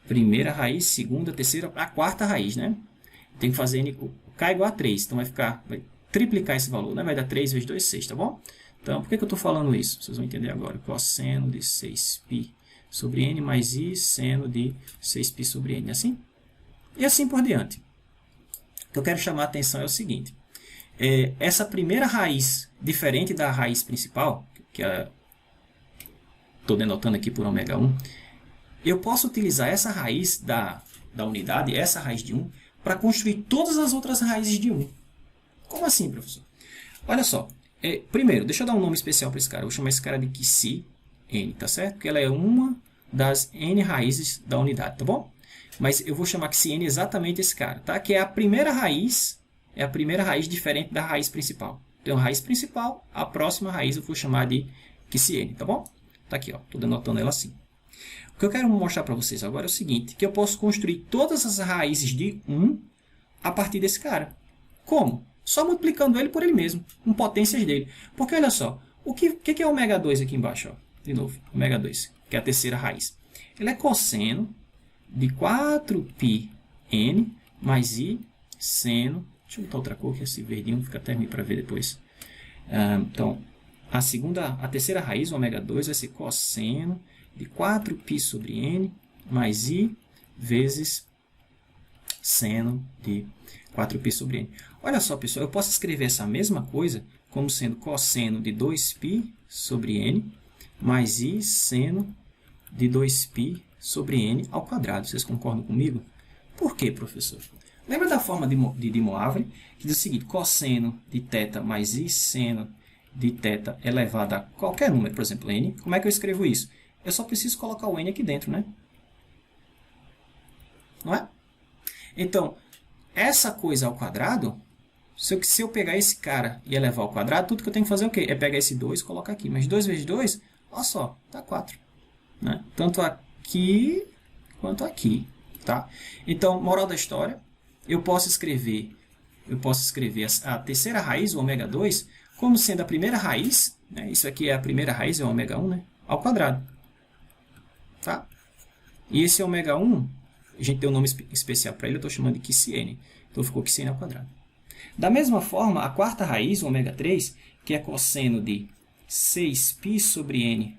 primeira raiz, segunda, terceira, a quarta raiz, né? Tem que fazer k igual a 3. Então, vai triplicar esse valor, né? Vai dar 3 vezes 2, 6, tá bom? Então, por que eu estou falando isso? Vocês vão entender agora. Cosseno de 6π sobre n mais i seno de 6π sobre n. Assim? E assim por diante. O que eu quero chamar a atenção é o seguinte. Essa primeira raiz, diferente da raiz principal, que estou denotando aqui por ômega 1, eu posso utilizar essa raiz da unidade, essa raiz de 1, para construir todas as outras raízes de 1. Como assim, professor? Olha só. Primeiro, deixa eu dar um nome especial para esse cara. Eu vou chamar esse cara de Qc n, tá certo? Porque ela é uma das n raízes da unidade, tá bom? Mas eu vou chamar Qc n exatamente esse cara, tá? Que é a primeira raiz diferente da raiz principal. Então, a raiz principal, a próxima raiz eu vou chamar de Qc n, tá bom? Tá aqui, ó. Estou denotando ela assim. O que eu quero mostrar para vocês agora é o seguinte, que eu posso construir todas as raízes de 1 a partir desse cara. Como? Só multiplicando ele por ele mesmo, com potências dele. Porque, olha só, o que é ômega 2 aqui embaixo? Ó? De novo, ômega 2, que é a terceira raiz. Ele é cosseno de 4π n mais i seno... Deixa eu botar outra cor, que esse verdinho fica até ruim para ver depois. Então, a terceira raiz, ômega 2, vai ser cosseno de 4π sobre n mais i vezes seno de 4π sobre n. Olha só, pessoal, eu posso escrever essa mesma coisa como sendo cosseno de 2π sobre n mais i seno de 2π sobre n ao quadrado. Vocês concordam comigo? Por quê, professor? Lembra da forma de Moivre, que diz o seguinte, cosseno de θ mais i seno de θ elevado a qualquer número, por exemplo, n. Como é que eu escrevo isso? Eu só preciso colocar o n aqui dentro, né? Não é? Então, essa coisa ao quadrado, se eu pegar esse cara e elevar ao quadrado, tudo que eu tenho que fazer é o quê? É pegar esse 2 e colocar aqui. Mas 2 vezes 2, olha só, dá 4. Né? Tanto aqui quanto aqui. Tá? Então, moral da história, eu posso escrever a terceira raiz, o ômega 2, como sendo a primeira raiz, né? Isso aqui é a primeira raiz, é o ômega 1, né? Ao quadrado. Tá? E esse ômega 1, a gente tem um nome especial para ele, eu estou chamando de Qc n. Então, ficou Qc n ao quadrado. Da mesma forma, a quarta raiz, o ômega 3, que é cosseno de 6π sobre n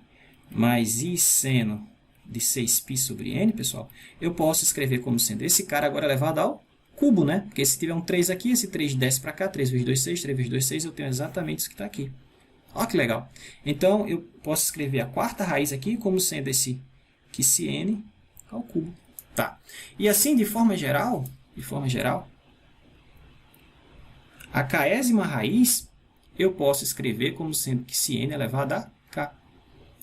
mais i seno de 6π sobre n, pessoal, eu posso escrever como sendo esse cara agora elevado ao cubo, né? Porque se tiver um 3 aqui, esse 3 desce para cá, 3 vezes 2, 6, 3 vezes 2, 6, eu tenho exatamente isso que está aqui. Olha que legal. Então, eu posso escrever a quarta raiz aqui como sendo esse Qc n ao cubo. Tá. E assim, de forma geral, a késima raiz eu posso escrever como sendo Qc n elevado a k.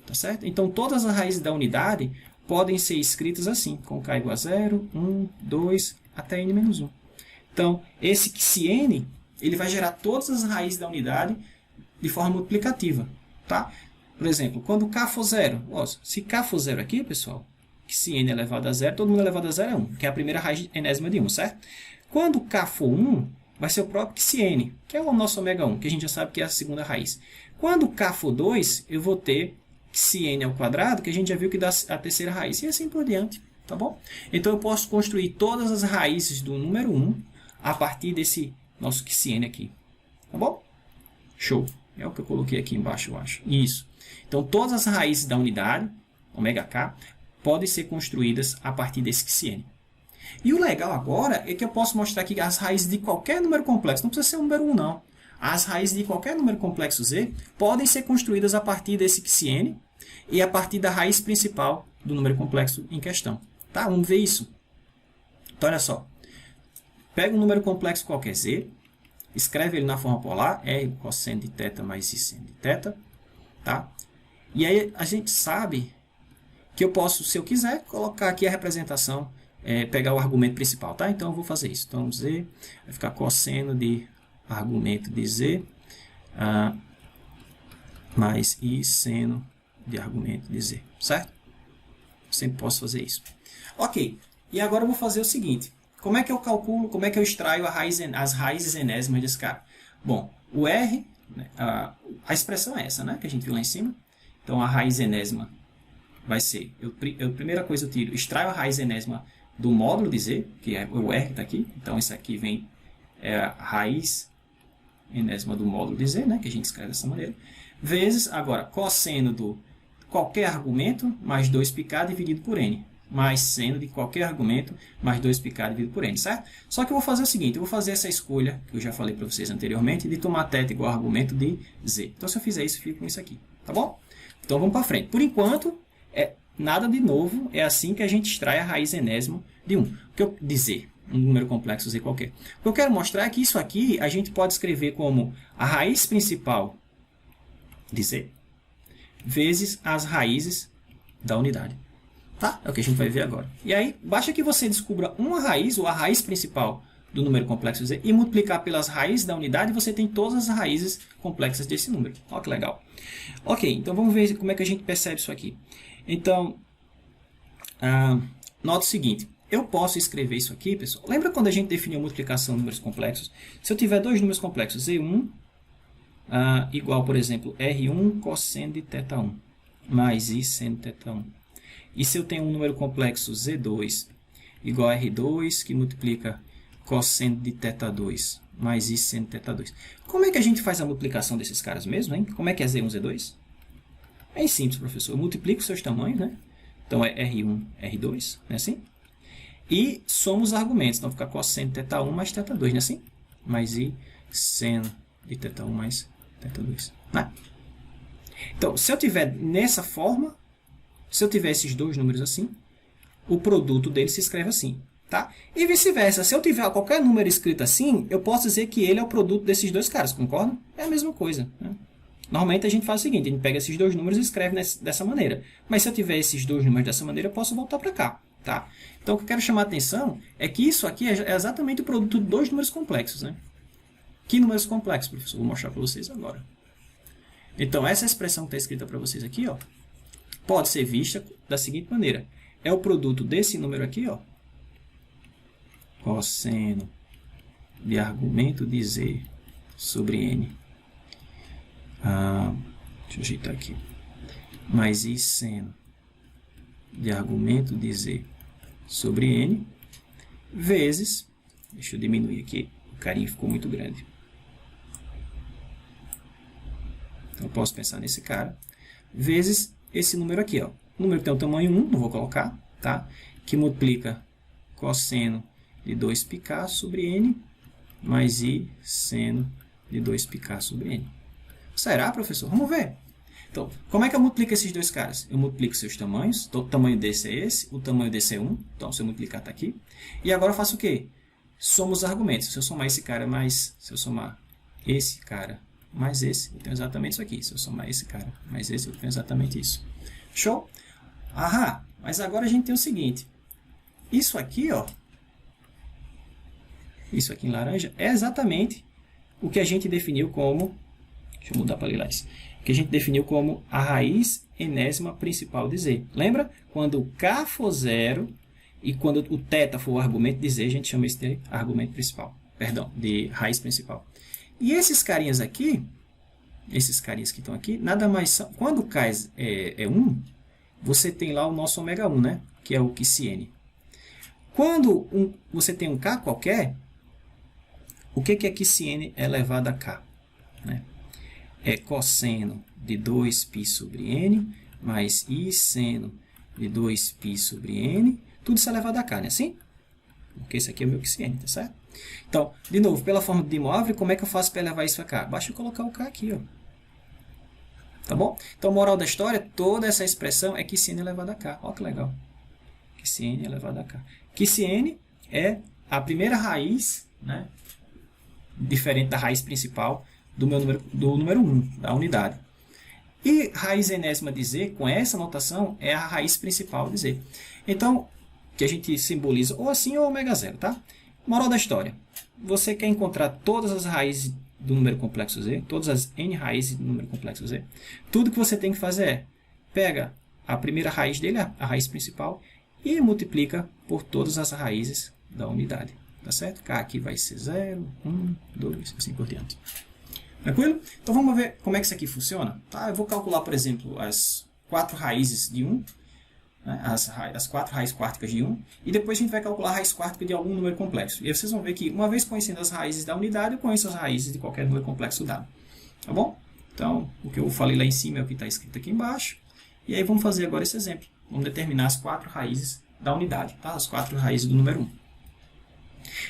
Tá certo? Então, todas as raízes da unidade podem ser escritas assim, com k igual a 0, 1, 2, até n menos 1. Então, esse Qc n, ele vai gerar todas as raízes da unidade de forma multiplicativa. Tá? Por exemplo, quando k for 0, se k for 0 aqui, pessoal, Qc n elevado a 0, todo mundo elevado a 0 é 1, que é a primeira raiz enésima de 1, certo? Quando k for 1, vai ser o próprio Qc n, que é o nosso ômega 1, que a gente já sabe que é a segunda raiz. Quando k for 2, eu vou ter Qc n ao quadrado, que a gente já viu que dá a terceira raiz, e assim por diante, tá bom? Então, eu posso construir todas as raízes do número 1 a partir desse nosso QCN aqui. Tá bom? Show. É o que eu coloquei aqui embaixo, eu acho. Isso. Então, todas as raízes da unidade, ômega-k, podem ser construídas a partir desse QCN. E o legal agora é que eu posso mostrar aqui as raízes de qualquer número complexo. Não precisa ser o número 1, não. As raízes de qualquer número complexo z podem ser construídas a partir desse QCN e a partir da raiz principal do número complexo em questão. Tá? Vamos ver isso. Então, olha só. Pega um número complexo qualquer z, escreve ele na forma polar, r cosseno de θ mais i seno de θ. Tá? E aí a gente sabe que eu posso, se eu quiser, colocar aqui a representação, pegar o argumento principal. Tá? Então, eu vou fazer isso. Então, z vai ficar cosseno de argumento de z mais i seno de argumento de z. Certo? Eu sempre posso fazer isso. Ok. E agora eu vou fazer o seguinte. Como é que eu calculo, como é que eu extraio as raízes enésimas desse cara? Bom, o R, né, a expressão é essa, né, que a gente viu lá em cima. Então, a raiz enésima vai ser, primeira coisa eu tiro, extraio a raiz enésima do módulo de Z, que é o R que está aqui. Então, isso aqui vem a raiz enésima do módulo de Z, né, que a gente escreve dessa maneira. Vezes, agora, cosseno do qualquer argumento mais 2πk dividido por N. Mais seno de qualquer argumento, mais 2πk dividido por N, certo? Só que eu vou fazer o seguinte, eu vou fazer essa escolha, que eu já falei para vocês anteriormente, de tomar θ igual a argumento de Z. Então, se eu fizer isso, eu fico com isso aqui, tá bom? Então, vamos para frente. Por enquanto, nada de novo, é assim que a gente extrai a raiz enésima de 1. De Z, um número complexo Z qualquer. O que eu quero mostrar é que isso aqui, a gente pode escrever como a raiz principal de Z, vezes as raízes da unidade. Tá? É o que a gente vai ver agora. E aí, basta que você descubra uma raiz, ou a raiz principal do número complexo Z, e multiplicar pelas raízes da unidade, você tem todas as raízes complexas desse número. Olha que legal. Ok, então vamos ver como é que a gente percebe isso aqui. Então, nota o seguinte. Eu posso escrever isso aqui, pessoal. Lembra quando a gente definiu a multiplicação de números complexos? Se eu tiver dois números complexos, Z1 igual, por exemplo, R1 cosseno de θ1 mais I seno de θ1. E se eu tenho um número complexo Z2 igual a R2, que multiplica cosseno de θ2 mais I seno de θ2. Como é que a gente faz a multiplicação desses caras mesmo, hein? Como é que é Z1, Z2? É simples, professor. Eu multiplico seus tamanhos, né? Então, é R1, R2, não é assim? E somos os argumentos. Então, fica cosseno de θ1 mais θ2, não é assim? Mais I seno de θ1 mais θ2. Né? Então, se eu tiver nessa forma, se eu tiver esses dois números assim, o produto deles se escreve assim. Tá? E vice-versa. Se eu tiver qualquer número escrito assim, eu posso dizer que ele é o produto desses dois caras. Concordam? É a mesma coisa. Né? Normalmente a gente faz o seguinte, a gente pega esses dois números e escreve dessa maneira. Mas se eu tiver esses dois números dessa maneira, eu posso voltar para cá. Tá? Então, o que eu quero chamar a atenção é que isso aqui é exatamente o produto de dois números complexos. Né? Que números complexos, professor? Vou mostrar para vocês agora. Então, essa expressão que está escrita para vocês aqui, ó, pode ser vista da seguinte maneira. É o produto desse número aqui, ó, cosseno de argumento de Z sobre N. Deixa eu ajeitar aqui. Mais I seno de argumento de Z sobre N, vezes, deixa eu diminuir aqui, o carinho ficou muito grande. Então, eu posso pensar nesse cara, vezes esse número aqui, ó. O número que tem o tamanho 1, não vou colocar, tá? Que multiplica cosseno de 2πk sobre N, mais I seno de 2πk sobre N. Será, professor? Vamos ver. Então, como é que eu multiplico esses dois caras? Eu multiplico seus tamanhos. Então, o tamanho desse é esse, o tamanho desse é 1. Então, se eu multiplicar, está aqui. E agora eu faço o quê? Somo os argumentos. Se eu somar esse cara mais... Se eu somar esse cara mais esse, eu tenho exatamente isso aqui. Se eu somar esse cara mais esse, eu tenho exatamente isso. Show? Aham, mas agora a gente tem o seguinte. Isso aqui, ó. Isso aqui em laranja é exatamente o que a gente definiu como... Deixa eu mudar para lilás. Que a gente definiu como a raiz enésima principal de Z. Lembra? Quando o K for zero e quando o θ for o argumento de Z, a gente chama isso de argumento principal. Perdão, de raiz principal. E esses carinhas aqui, esses carinhas que estão aqui, nada mais são... Quando o K é 1, você tem lá o nosso ômega 1, né? Que é o QCN. Quando você tem um K qualquer, o que é quiciene elevado a k? Né? É cosseno de 2π sobre n mais i seno de 2π sobre n, tudo isso elevado a k, não é assim? Porque esse aqui é o meu quiciene, tá certo? Então, de novo, pela forma de De Moivre, como é que eu faço para elevar isso a k? Basta eu colocar o k aqui, ó. Tá bom? Então, moral da história, toda essa expressão é quiciene elevado a k. Olha que legal. Quiciene elevado a k. Quiciene é a primeira raiz, né, diferente da raiz principal do número 1, da unidade. E raiz enésima de z, com essa notação, é a raiz principal de z. Então, que a gente simboliza ou assim ou ômega zero, tá? Moral da história. Você quer encontrar todas as raízes do número complexo z, todas as n raízes do número complexo z. Tudo que você tem que fazer é, pega a primeira raiz dele, a raiz principal, e multiplica por todas as raízes da unidade. Tá certo? K aqui vai ser 0, 1, 2, assim por diante. Tranquilo? Então vamos ver como é que isso aqui funciona. Tá? Eu vou calcular, por exemplo, as 4 raízes de 1, né? as 4 raízes quárticas de 1, e depois a gente vai calcular a raiz quártica de algum número complexo. E aí vocês vão ver que, uma vez conhecendo as raízes da unidade, eu conheço as raízes de qualquer número complexo dado. Tá bom? Então, o que eu falei lá em cima é o que está escrito aqui embaixo. E aí vamos fazer agora esse exemplo. Vamos determinar as 4 raízes da unidade, tá? As 4 raízes do número 1.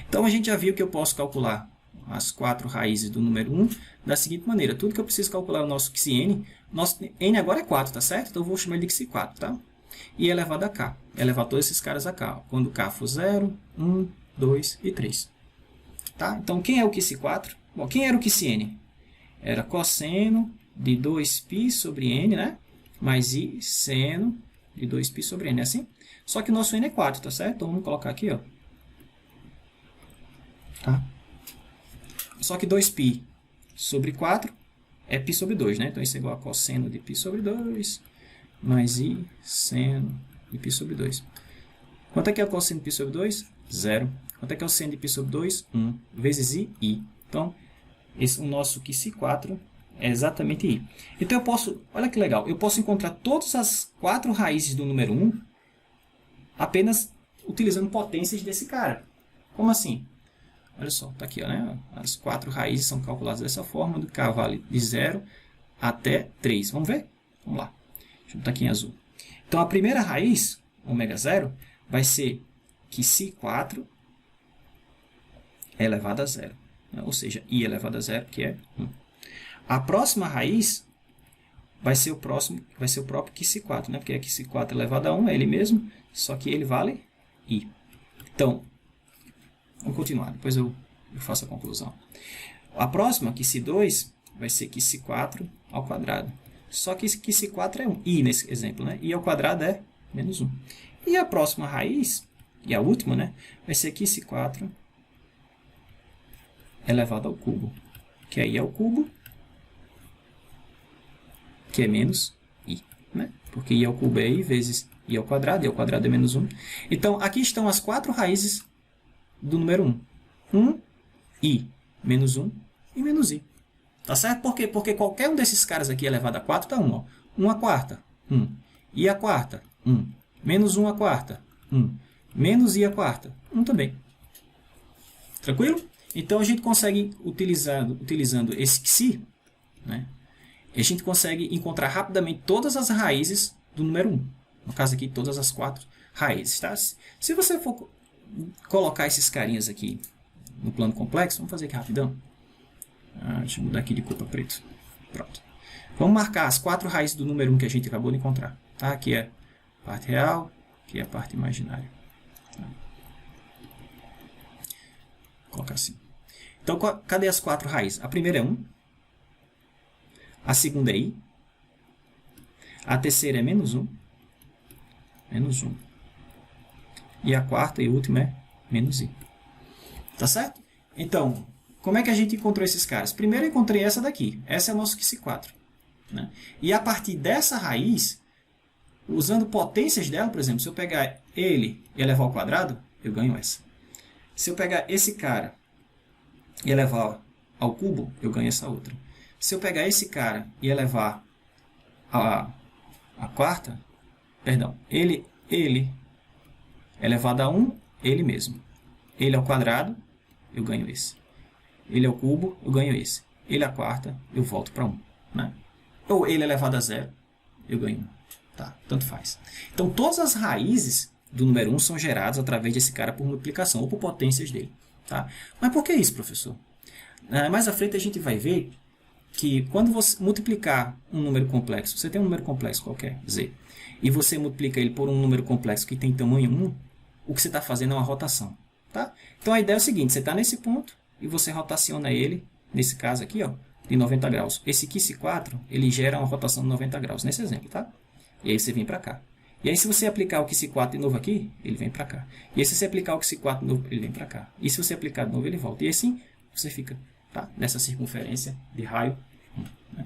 Então, a gente já viu que eu posso calcular as 4 raízes do número 1 da seguinte maneira. Tudo que eu preciso calcular é o nosso quiciene. Nosso n agora é 4, tá certo? Então, eu vou chamar ele de quci4, tá? E elevado a k. Elevar todos esses caras a k. Quando k for 0, 1, 2 e 3. Tá? Então, quem é o quci4? Bom, quem era o quiciene? Era cosseno de 2π sobre n, né? Mais i seno de 2π sobre n, é assim? Só que o nosso n é 4, tá certo? Então, vamos colocar aqui, ó. Tá? Só que 2π sobre 4 é π sobre 2, né? Então, isso é igual a cosseno de π sobre 2 mais i seno de π sobre 2. Quanto é que é o cosseno de π sobre 2? 0. Quanto é que é o seno de π sobre 2? 1. Vezes i. Então, o nosso quci4 é exatamente i. Então, eu posso, olha que legal, eu posso encontrar todas as 4 raízes do número 1 apenas utilizando potências desse cara. Como assim? Olha só, está aqui, ó, né? As 4 raízes são calculadas dessa forma, do k vale de 0 até 3. Vamos ver? Vamos lá. Deixa eu botar aqui em azul. Então, a primeira raiz, ômega 0, vai ser que quci4 é elevado a 0. Né? Ou seja, i elevado a 0, que é 1. A próxima raiz vai ser o próprio quci4, né? Porque é quci4 elevado a 1, é ele mesmo, só que ele vale i. Então, vamos continuar, depois eu faço a conclusão. A próxima, quci2, vai ser quci4 ao quadrado. Só que quci4 é 1, i nesse exemplo, né? I ao quadrado é menos 1. E a próxima raiz, e a última, né? Vai ser quci4 elevado ao cubo, que é i ao cubo, que é menos i, né? Porque i ao cubo é i vezes i ao quadrado é menos 1. Então, aqui estão as 4 raízes do número 1. 1, i, menos 1 e menos i. Tá certo? Por quê? Porque qualquer um desses caras aqui elevado a 4 dá 1. Ó. 1 à quarta, 1. I à quarta, 1. Menos 1 à quarta, 1. Menos i à quarta, 1 também. Tranquilo? Então, a gente consegue, utilizando esse xi, né? A gente consegue encontrar rapidamente todas as raízes do número 1. No caso aqui, todas as 4 raízes. Tá? Se você for colocar esses carinhas aqui no plano complexo, vamos fazer aqui rapidão. Deixa eu mudar aqui de cor para preto. Pronto. Vamos marcar as 4 raízes do número 1 que a gente acabou de encontrar. Tá? Aqui é a parte real, aqui é a parte imaginária. Tá? Vou colocar assim. Então, cadê as 4 raízes? A primeira é 1. A segunda é i. A terceira é menos 1. Menos 1. E a quarta e última é menos i. Tá certo? Então, como é que a gente encontrou esses caras? Primeiro eu encontrei essa daqui. Essa é o nosso quci4. Né? E a partir dessa raiz, usando potências dela, por exemplo, se eu pegar ele e elevar ao quadrado, eu ganho essa. Se eu pegar esse cara e elevar ao cubo, eu ganho essa outra. Se eu pegar esse cara e elevar a quarta, perdão, ele elevado a 1, ele mesmo. Ele ao quadrado, eu ganho esse. ele ao cubo, eu ganho esse. Ele à quarta, eu volto para 1. Né? Ou ele elevado a 0, eu ganho 1. Tá? Tanto faz. Então, todas as raízes do número 1 são geradas através desse cara por multiplicação, ou por potências dele. Tá? Mas por que isso, professor? Mais à frente a gente vai ver que quando você multiplicar um número complexo, você tem um número complexo qualquer, z, e você multiplica ele por um número complexo que tem tamanho 1, o que você está fazendo é uma rotação. Tá? Então a ideia é o seguinte, você está nesse ponto e você rotaciona ele, nesse caso aqui, ó, de 90 graus. Esse aqui, esse 4, ele gera uma rotação de 90 graus, nesse exemplo. Tá? E aí você vem para cá. E aí se você aplicar o que esse 4 de novo aqui, ele vem para cá. E aí se você aplicar o que esse 4 de novo, ele vem para cá. E se você aplicar de novo, ele volta. E assim você fica, tá? Nessa circunferência de raio 1. Né?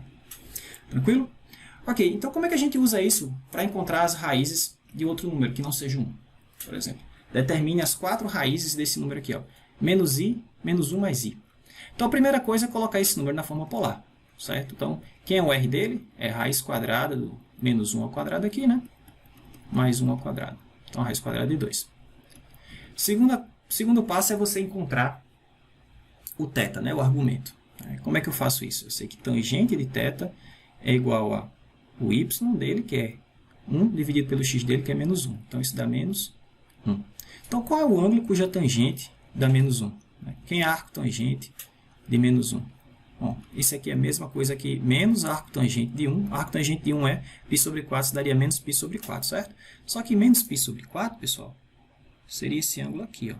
Tranquilo? Ok, então como é que a gente usa isso para encontrar as raízes de outro número que não seja 1? Por exemplo, determine as 4 raízes desse número aqui, ó. Menos i, menos 1 mais i. Então a primeira coisa é colocar esse número na forma polar, certo? Então, quem é o r dele? É raiz quadrada do menos 1 ao quadrado aqui, né? Mais 1 ao quadrado. Então, a raiz quadrada de 2. Segundo passo é você encontrar o θ, né? O argumento. Como é que eu faço isso? Eu sei que tangente de θ é igual a o y dele, que é 1, dividido pelo x dele, que é menos 1. Então, isso dá menos 1. Então, qual é o ângulo cuja tangente dá menos 1? Quem é a arco tangente de menos 1? Bom, isso aqui é a mesma coisa que menos arco tangente de 1. Arco tangente de 1 é π sobre 4, isso daria menos π sobre 4, certo? Só que menos π sobre 4, pessoal, seria esse ângulo aqui, ó.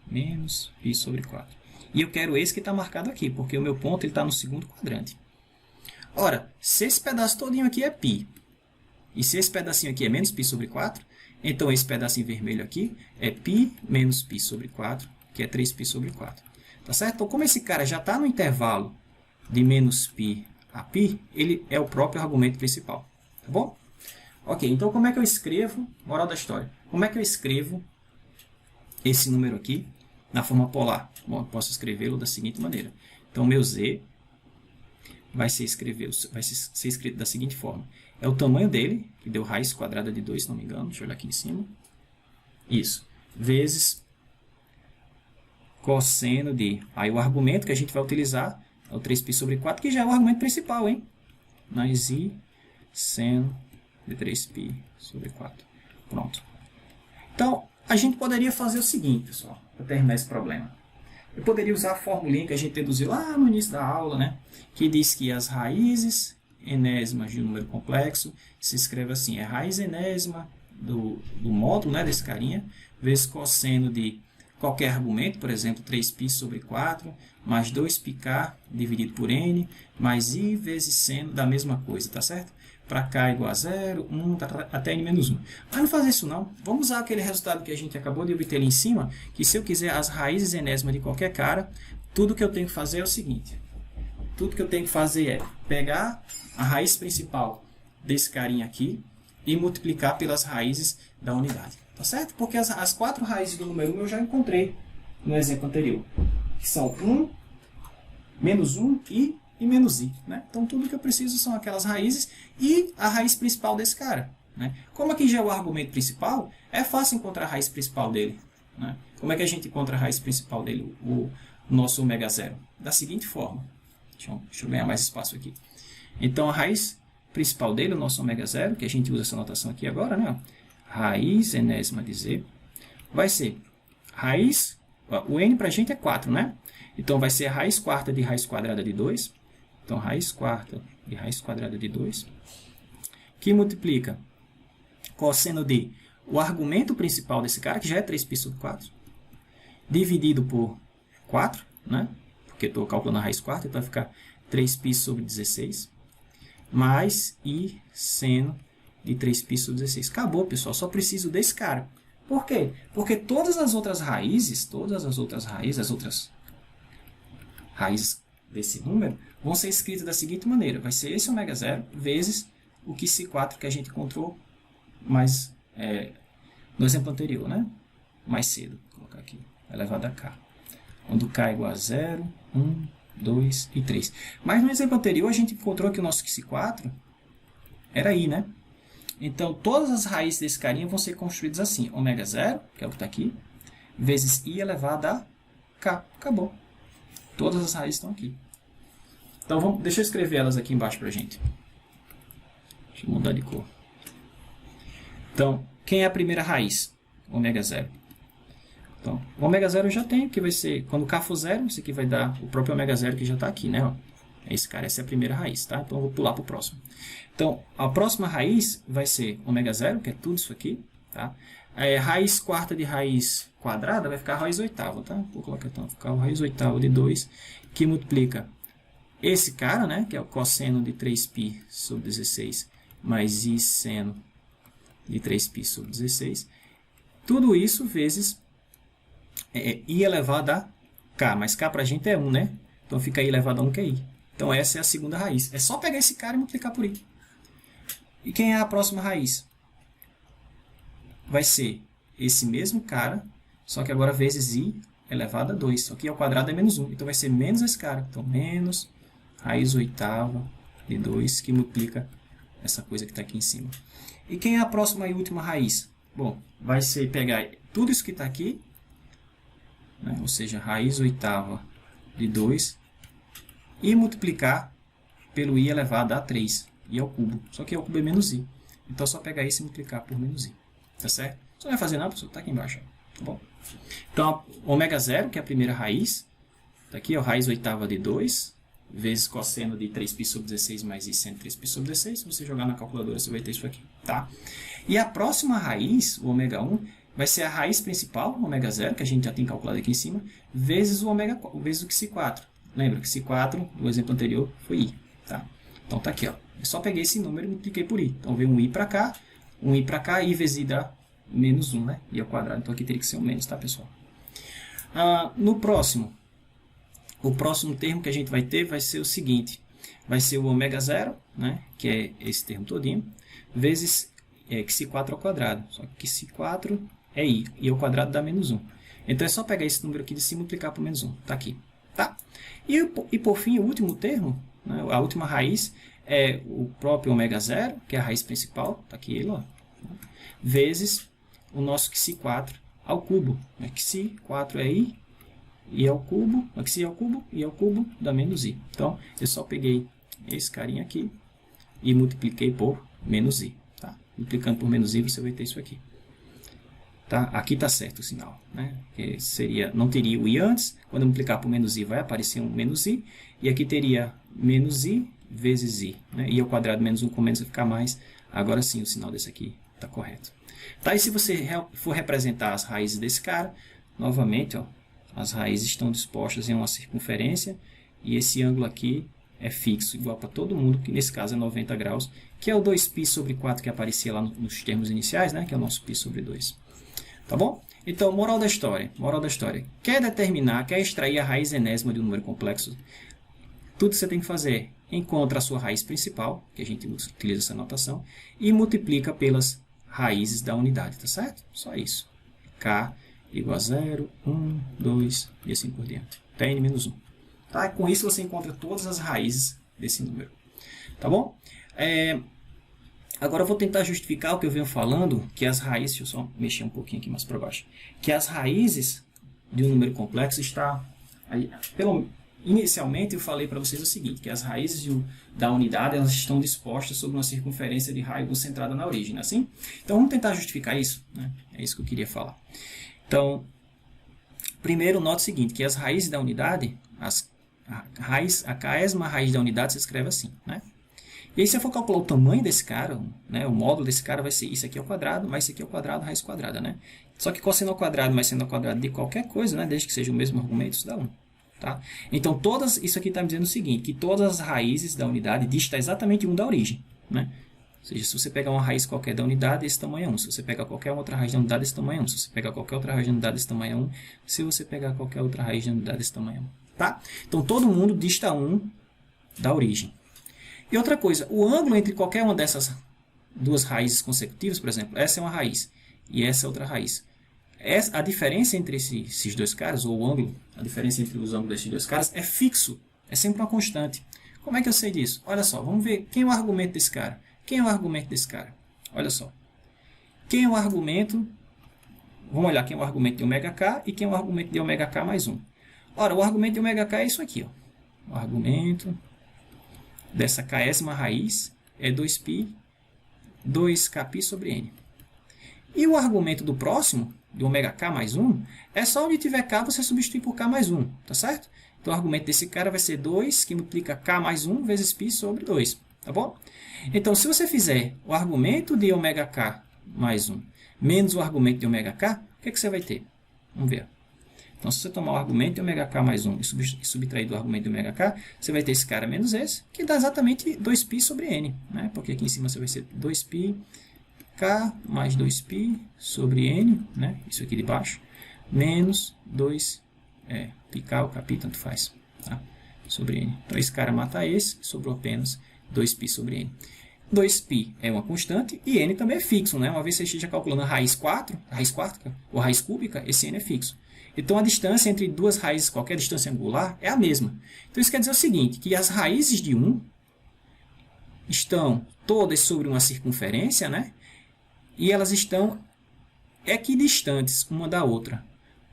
Menos π sobre 4. E eu quero esse que está marcado aqui, porque o meu ponto está no segundo quadrante. Ora, se esse pedaço todinho aqui é π, e se esse pedacinho aqui é menos π sobre 4, então esse pedacinho vermelho aqui é π menos π sobre 4, que é 3π sobre 4. Tá certo? Então, como esse cara já está no intervalo de menos π a π, ele é o próprio argumento principal. Tá bom? Ok, então como é que eu escrevo, moral da história, como é que eu escrevo esse número aqui na forma polar? Bom, eu posso escrevê-lo da seguinte maneira. Então, meu z vai ser escrito da seguinte forma. É o tamanho dele, que deu raiz quadrada de 2, se não me engano. Deixa eu olhar aqui em cima. Isso. Vezes cosseno de... Aí o argumento que a gente vai utilizar é o 3π sobre 4, que já é o argumento principal, hein? Mais i seno de 3π sobre 4. Pronto. Então, a gente poderia fazer o seguinte, pessoal, para terminar esse problema. Eu poderia usar a formulinha que a gente deduziu lá no início da aula, né? Que diz que as raízes enésimas de um número complexo se escreve assim, é raiz enésima do módulo, né, desse carinha, vezes cosseno de qualquer argumento, por exemplo, 3π sobre 4, mais 2πk dividido por n, mais i vezes seno da mesma coisa, tá certo? Para k igual a 0, 1, até n menos 1. Mas não fazer isso não. Vamos usar aquele resultado que a gente acabou de obter ali em cima, que se eu quiser as raízes enésimas de qualquer cara, tudo que eu tenho que fazer é o seguinte. Tudo que eu tenho que fazer é pegar a raiz principal desse carinha aqui e multiplicar pelas raízes da unidade. Tá certo? Porque as 4 raízes do número 1 eu já encontrei no exemplo anterior. Que são 1, menos 1 e menos i. Né? Então, tudo que eu preciso são aquelas raízes e a raiz principal desse cara. Né? Como aqui já é o argumento principal, é fácil encontrar a raiz principal dele. Né? Como é que a gente encontra a raiz principal dele, o nosso ômega zero? Da seguinte forma. Deixa eu ganhar mais espaço aqui. Então, a raiz principal dele, o nosso ômega zero, que a gente usa essa notação aqui agora, né? Raiz enésima de z, vai ser raiz, o n para a gente é 4, né? Então, vai ser a raiz quarta de raiz quadrada de 2. Então, raiz quarta de raiz quadrada de 2, que multiplica cosseno de o argumento principal desse cara, que já é 3π sobre 4, dividido por 4, né? Porque estou calculando a raiz quarta, então vai ficar 3π sobre 16, mais i seno de 3π sobre 16. Acabou, pessoal, só preciso desse cara. Por quê? Porque todas as outras raízes desse número vão ser escritas da seguinte maneira. Vai ser esse ômega zero vezes o que esse 4 que a gente encontrou mais, no exemplo anterior, né? Mais cedo. Vou colocar aqui, elevado a k. Onde k é igual a 0, 1, 2 e 3. Mas no exemplo anterior a gente encontrou que o nosso Xi4 era i, né? Então, todas as raízes desse carinha vão ser construídas assim. Ômega zero, que é o que está aqui, vezes i elevado a k. Acabou. Todas as raízes estão aqui. Então, deixa eu escrever elas aqui embaixo para a gente. Deixa eu mudar de cor. Então, quem é a primeira raiz? Ômega zero. Então, o ômega zero eu já tenho, que vai ser, quando K for zero, isso aqui vai dar o próprio ômega zero que já está aqui, né? Ó. Esse cara, essa é a primeira raiz, tá? Então, eu vou pular para o próximo. Então, a próxima raiz vai ser ômega zero, que é tudo isso aqui, tá? Raiz quarta de raiz quadrada vai ficar a raiz oitava, tá? Vou colocar então, vai ficar a raiz oitava de 2, que multiplica esse cara, né? Que é o cosseno de 3π sobre 16, mais i seno de 3π sobre 16. Tudo isso vezes i elevado a k, mas k para a gente é 1, né? Então fica i elevado a 1, que é i. Então essa é a segunda raiz. É só pegar esse cara e multiplicar por i. E quem é a próxima raiz? Vai ser esse mesmo cara, só que agora vezes i elevado a 2. Só que i ao quadrado é menos 1. Então vai ser menos esse cara. Então menos raiz oitava de 2, que multiplica essa coisa que está aqui em cima. E quem é a próxima e última raiz? Bom, vai ser pegar tudo isso que está aqui, né? Ou seja, raiz oitava de 2, e multiplicar pelo i elevado a 3, i ao cubo. Só que i ao cubo é menos i. Então é só pegar isso e multiplicar por menos i. Tá certo? Você não vai fazer nada, professor, está aqui embaixo. Tá bom? Então, ômega zero, que é a primeira raiz, está aqui, ó, raiz oitava de 2, vezes cosseno de 3π sobre 16 mais i seno de 3π sobre 16. Se você jogar na calculadora, você vai ter isso aqui. Tá? E a próxima raiz, o ômega 1, vai ser a raiz principal, ômega zero, que a gente já tem calculado aqui em cima, vezes o ômega, vezes o psi4. Lembra que psi4, no exemplo anterior, foi i. Tá? Então, tá aqui. Ó. Eu só peguei esse número e multipliquei por i. Então, veio um i para cá, i vezes i dá menos 1, né? I ao quadrado. Então, aqui teria que ser um menos, tá, pessoal? No próximo, o próximo termo que a gente vai ter vai ser o seguinte. Vai ser o ômega zero, né? Que é esse termo todinho, vezes psi4 ao quadrado. Só que psi4 é i. I ao quadrado dá menos 1. Então, é só pegar esse número aqui de cima e multiplicar por menos 1. Tá aqui. Tá? E por fim, o último termo, né? A última raiz, é o próprio ômega zero, que é a raiz principal, está aqui ele, ó, vezes o nosso psi4 ao cubo. Psi4 é i ao cubo, psi ao cubo, i ao cubo dá menos i. Então, eu só peguei esse carinha aqui e multipliquei por menos i. Tá? Multiplicando por menos i, você vai ter isso aqui. Tá? Aqui está certo o sinal, né? Que seria, não teria o i antes, quando eu multiplicar por menos i vai aparecer um menos i, e aqui teria menos i vezes i, né? I ao quadrado menos 1 com menos vai ficar mais. Agora sim o sinal desse aqui está correto. Tá? E se você for representar as raízes desse cara, novamente, ó, as raízes estão dispostas em uma circunferência, e esse ângulo aqui é fixo, igual para todo mundo, que nesse caso é 90 graus, que é o 2π sobre 4 que aparecia lá nos termos iniciais, né? Que é o nosso π sobre 2. Tá bom? Então, moral da história. Quer determinar, quer extrair a raiz enésima de um número complexo, tudo que você tem que fazer é encontra a sua raiz principal, que a gente utiliza essa notação, e multiplica pelas raízes da unidade, tá certo? Só isso. K igual a 0, 1, 2 e assim por diante. Até n menos 1. Tá? Com isso você encontra todas as raízes desse número. Tá bom? Agora eu vou tentar justificar o que eu venho falando, que as raízes, deixa eu só mexer um pouquinho aqui mais para baixo, que as raízes de um número complexo está, inicialmente eu falei para vocês o seguinte, que as raízes da unidade elas estão dispostas sobre uma circunferência de raio concentrada na origem, não é assim? Então vamos tentar justificar isso, né? É isso que eu queria falar. Então, primeiro note o seguinte, que as raízes da unidade, a késima raiz da unidade se escreve assim, né? E aí, se eu for calcular o tamanho desse cara, né, o módulo desse cara vai ser isso aqui ao quadrado, mais isso aqui ao quadrado, raiz quadrada, né? Só que cosseno ao quadrado mais seno ao quadrado de qualquer coisa, né, desde que seja o mesmo argumento, isso dá 1. Tá? Então, isso aqui está me dizendo o seguinte, que todas as raízes da unidade distam exatamente 1 da origem. Né? Ou seja, se você pegar uma raiz qualquer da unidade, esse tamanho é 1. Se você pegar qualquer outra raiz da unidade, esse tamanho é 1. Se você pegar qualquer outra raiz da unidade, esse tamanho é 1. Se você pegar qualquer outra raiz da unidade, esse tamanho é 1. Tá? Então, todo mundo dista 1 da origem. E outra coisa, o ângulo entre qualquer uma dessas duas raízes consecutivas, por exemplo, essa é uma raiz e essa é outra raiz. A diferença entre esses dois caras, ou o ângulo, a diferença entre os ângulos desses dois caras é fixo, é sempre uma constante. Como é que eu sei disso? Olha só, vamos ver quem é o argumento desse cara. Quem é o argumento desse cara? Olha só. Quem é o argumento? Vamos olhar quem é o argumento de ômega k e quem é o argumento de ômega k mais 1. Ora, o argumento de ωk é isso aqui. Ó. O argumento dessa késima raiz é 2π, 2kπ sobre n. E o argumento do próximo, de ωk mais 1, é só onde tiver k você substitui por k mais 1, tá certo? Então o argumento desse cara vai ser 2, que multiplica k mais 1 vezes π sobre 2, tá bom? Então se você fizer o argumento de ωk mais 1 menos o argumento de ωk, o que, é que você vai ter? Vamos ver. Então se você tomar o argumento de ωk mais 1 e subtrair do argumento de ωk, você vai ter esse cara menos esse, que dá exatamente 2π sobre n, né? Porque aqui em cima você vai ser 2π k mais 2π sobre n, né? Isso aqui de baixo, menos 2, πk ou kπ, tanto faz, tá? Sobre n. Então esse cara mata esse, sobrou apenas 2π sobre n. 2π é uma constante e n também é fixo, né? Uma vez que você esteja calculando a raiz quarta ou raiz cúbica, esse n é fixo. Então a distância entre duas raízes, qualquer distância angular, é a mesma. Então isso quer dizer o seguinte, que as raízes de 1 estão todas sobre uma circunferência, né? E elas estão equidistantes uma da outra.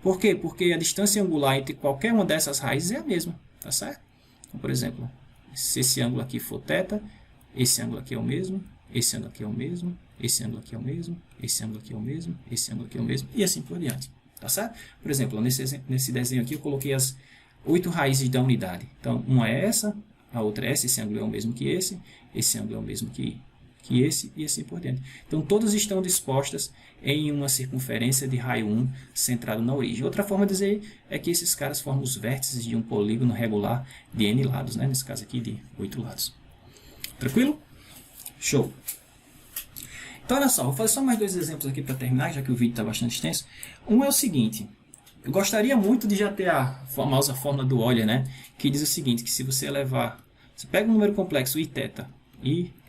Por quê? Porque a distância angular entre qualquer uma dessas raízes é a mesma, tá certo? Então, por exemplo, se esse ângulo aqui for θ, esse ângulo aqui é o mesmo, esse ângulo aqui é o mesmo, esse ângulo aqui é o mesmo, esse ângulo aqui é o mesmo, esse ângulo aqui é o mesmo, e assim por diante, tá certo? Por exemplo, nesse desenho aqui eu coloquei as 8 raízes da unidade. Então, uma é essa, a outra é essa, esse ângulo é o mesmo que esse ângulo é o mesmo que esse, e assim por diante. Então, todas estão dispostas em uma circunferência de raio 1 centrado na origem. Outra forma de dizer é que esses caras formam os vértices de um polígono regular de n lados, né? Nesse caso aqui de 8 lados. Tranquilo? Show! Então, olha só, vou fazer só mais 2 exemplos aqui para terminar, já que o vídeo está bastante extenso. Um é o seguinte, eu gostaria muito de já ter a famosa fórmula do Euler, né? Que diz o seguinte, que se você elevar, você pega um número complexo θ,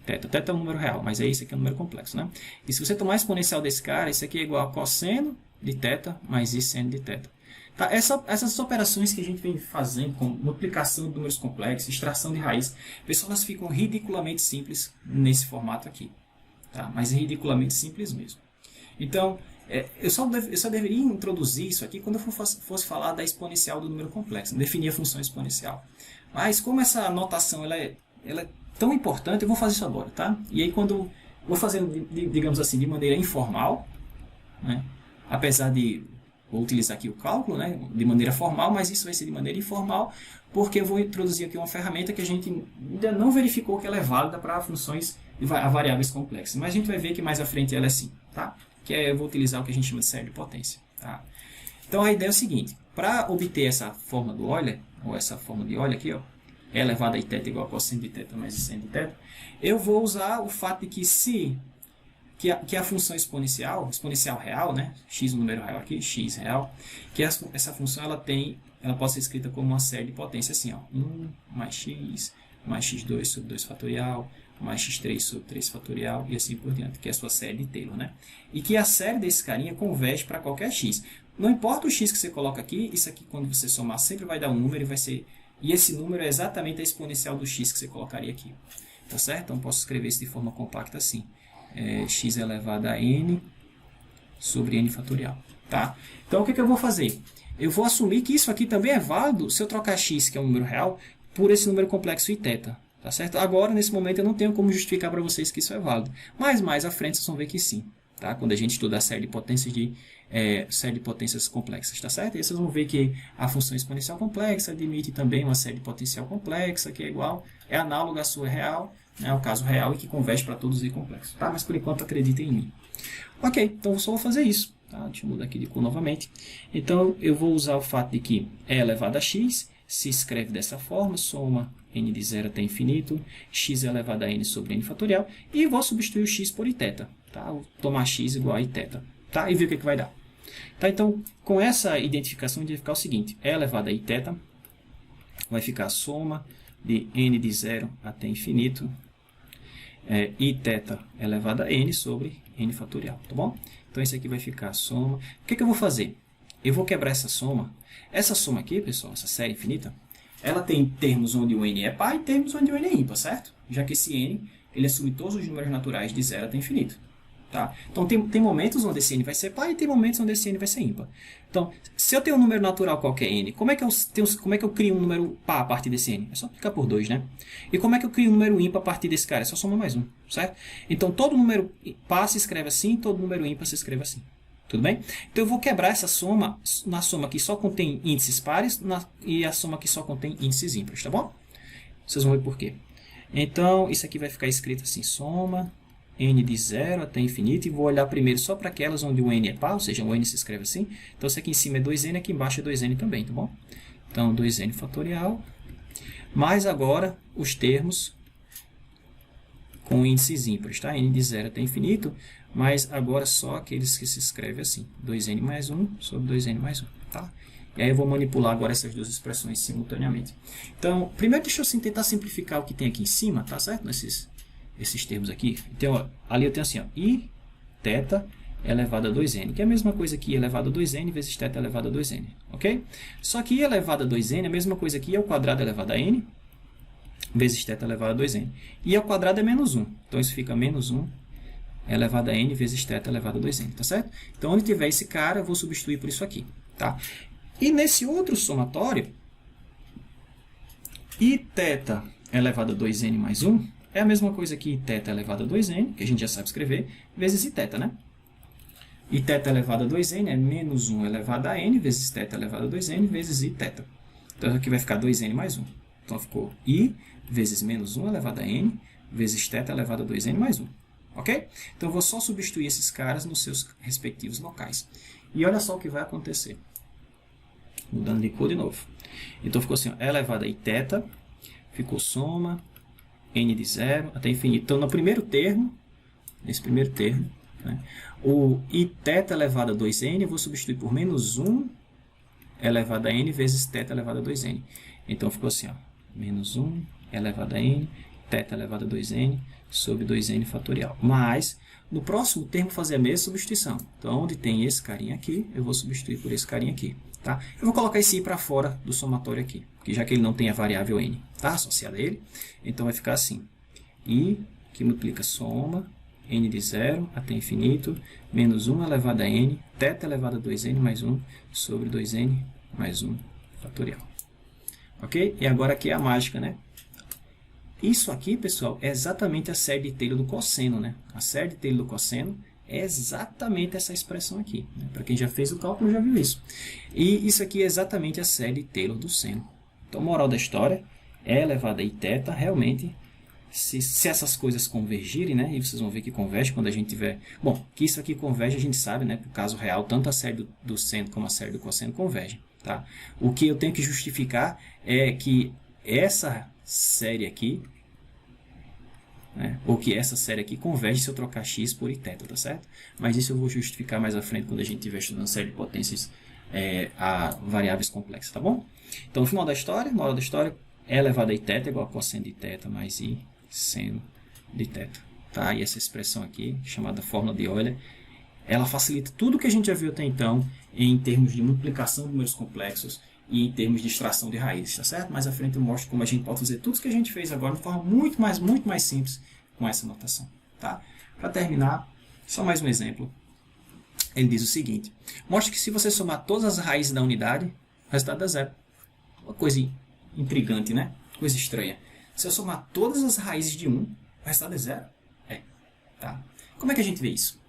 θ é um número real, mas esse aqui é um número complexo, né? E se você tomar a exponencial desse cara, isso aqui é igual a cosseno de θ mais i seno de θ. Tá? Essas operações que a gente vem fazendo, com multiplicação de números complexos, extração de raiz, pessoal, elas ficam ridiculamente simples nesse formato aqui. Tá? Mas ridiculamente simples mesmo. Então, eu só deveria introduzir isso aqui quando eu fosse falar da exponencial do número complexo, definir a função exponencial. Mas como essa notação ela é tão importante, eu vou fazer isso agora, tá? E aí quando eu vou fazer, digamos assim, de maneira informal, né? Apesar de vou utilizar aqui o cálculo, né? De maneira formal, mas isso vai ser de maneira informal, porque eu vou introduzir aqui uma ferramenta que a gente ainda não verificou que ela é válida para funções a variáveis complexas. Mas a gente vai ver que mais à frente ela é sim, tá? Eu vou utilizar o que a gente chama de série de potência, tá? Então a ideia é o seguinte, para obter essa forma do Euler, ou essa forma de Euler aqui, ó, E elevado a θ igual a cosseno de θ mais seno de θ, eu vou usar o fato de que a função exponencial real, né? X, o número real aqui, x real, que essa função ela pode ser escrita como uma série de potência assim, ó, 1 mais x2 sobre 2 fatorial, mais x3 sobre 3 fatorial e assim por diante, que é a sua série de Taylor, né? E que a série desse carinha converge para qualquer x. Não importa o x que você coloca aqui, isso aqui quando você somar sempre vai dar um número e vai ser... E esse número é exatamente a exponencial do x que você colocaria aqui. Tá certo? Então, posso escrever isso de forma compacta assim. X elevado a n sobre n fatorial. Tá? Então, o que eu vou fazer? Eu vou assumir que isso aqui também é válido se eu trocar x, que é um número real, por esse número complexo θ. Tá certo? Agora, nesse momento, eu não tenho como justificar para vocês que isso é válido. Mas mais à frente, vocês vão ver que sim. Tá? Quando a gente estudar a série de potências complexas, tá certo? E vocês vão ver que a função exponencial complexa admite também uma série de potencial complexa, que é análoga à sua real, né, ao caso real, e que converge para todos os complexos. Tá? Mas por enquanto acreditem em mim. Ok, então eu só vou fazer isso. Tá? Deixa eu mudar aqui de cor novamente. Então eu vou usar o fato de que E elevado a x se escreve dessa forma, soma n de 0 até infinito, x elevado a n sobre n fatorial, e vou substituir o x por θ. Tá? Vou tomar x igual a θ. Tá? E ver o que vai dar. Tá? Então, com essa identificação, a gente vai ficar o seguinte. E elevado a iθ vai ficar a soma de n de 0 até infinito, iθ elevado a n sobre n fatorial. Tá bom? Então, isso aqui vai ficar a soma. O que eu vou fazer? Eu vou quebrar essa soma. Essa soma aqui, pessoal, essa série infinita, ela tem termos onde o n é par e termos onde o n é ímpar, certo? Já que esse n, ele assume todos os números naturais de 0 até infinito. Tá? Então, tem momentos onde esse n vai ser par e tem momentos onde esse n vai ser ímpar. Então, se eu tenho um número natural qualquer n, como é que eu crio um número par a partir desse n? É só multiplicar por 2, né? E como é que eu crio um número ímpar a partir desse cara? É só somar mais um, certo? Então, todo número par se escreve assim, todo número ímpar se escreve assim. Tudo bem? Então, eu vou quebrar essa soma na soma que só contém índices pares e a soma que só contém índices ímpares, tá bom? Vocês vão ver por quê. Então, isso aqui vai ficar escrito assim, soma n de 0 até infinito, e vou olhar primeiro só para aquelas onde o n é par, ou seja, o n se escreve assim. Então, isso aqui em cima é 2n, aqui embaixo é 2n também, tá bom? Então, 2n fatorial, mais agora os termos com índices ímpares, tá? N de 0 até infinito, mas agora só aqueles que se escrevem assim, 2n mais 1 sobre 2n mais 1, tá? E aí eu vou manipular agora essas duas expressões simultaneamente. Então, primeiro deixa eu tentar simplificar o que tem aqui em cima, tá certo? Esses termos aqui. Então, ó, ali eu tenho assim, ó, i θ elevado a 2n, que é a mesma coisa que i elevado a 2n vezes θ elevado a 2n, ok? Só que i elevado a 2n é a mesma coisa que i ao quadrado elevado a n vezes θ elevado a 2n. I ao quadrado é menos 1, então isso fica menos 1 elevado a n vezes θ elevado a 2n, tá certo? Então, onde tiver esse cara, eu vou substituir por isso aqui, tá? E nesse outro somatório, i θ elevado a 2n mais 1 é a mesma coisa que i θ elevado a 2n, que a gente já sabe escrever, vezes i θ, né? I θ elevado a 2n é menos 1 elevado a n vezes θ elevado a 2n vezes i θ. Então, aqui vai ficar 2n mais 1. Então, ficou i vezes menos 1 elevado a n vezes θ elevado a 2n mais 1. Ok? Então, eu vou só substituir esses caras nos seus respectivos locais. E olha só o que vai acontecer. Mudando de cor de novo. Então, ficou assim, ó, elevado a i θ, ficou soma n de 0 até infinito. Então, no primeiro termo, nesse primeiro termo, né, o i θ elevado a 2n eu vou substituir por menos 1 elevado a n vezes θ elevado a 2n. Então, ficou assim, ó, menos 1 elevado a n, θ elevado a 2n sobre 2n fatorial. Mas, no próximo termo, fazer a mesma substituição. Então, onde tem esse carinha aqui, eu vou substituir por esse carinha aqui. Tá? Eu vou colocar esse i para fora do somatório aqui, porque já que ele não tem a variável n, tá? Associada a ele. Então, vai ficar assim, i, que multiplica soma, n de 0 até infinito, menos 1 elevado a n, θ elevado a 2n mais 1, sobre 2n mais 1 fatorial. Ok? E agora aqui é a mágica, né? Isso aqui, pessoal, é exatamente a série de Taylor do cosseno, né? A série de Taylor do cosseno é exatamente essa expressão aqui. Né? Para quem já fez o cálculo, já viu isso. E isso aqui é exatamente a série de Taylor do seno. Então, moral da história, E elevado a iθ, realmente, se essas coisas convergirem, né? E vocês vão ver que converge quando a gente tiver... Bom, que isso aqui converge, a gente sabe, né? Por caso real, tanto a série do seno como a série do cosseno convergem. Tá? O que eu tenho que justificar é que essa série aqui, né, ou que essa série aqui converge se eu trocar x por iθ, tá certo? Mas isso eu vou justificar mais à frente quando a gente estiver estudando série de potências a variáveis complexas, tá bom? Então, no final da história, moral da história, E elevado a iθ é igual a cosseno de θ mais i seno de θ. Tá? E essa expressão aqui, chamada fórmula de Euler, ela facilita tudo que a gente já viu até então em termos de multiplicação de números complexos e em termos de extração de raízes, tá certo? Mais à frente eu mostro como a gente pode fazer tudo isso que a gente fez agora de forma muito mais simples com essa notação, tá? Para terminar, só mais um exemplo. Ele diz o seguinte: mostra que se você somar todas as raízes da unidade, o resultado dá zero. Uma coisa intrigante, né? Coisa estranha. Se eu somar todas as raízes de 1, o resultado é zero? É. Tá? Como é que a gente vê isso?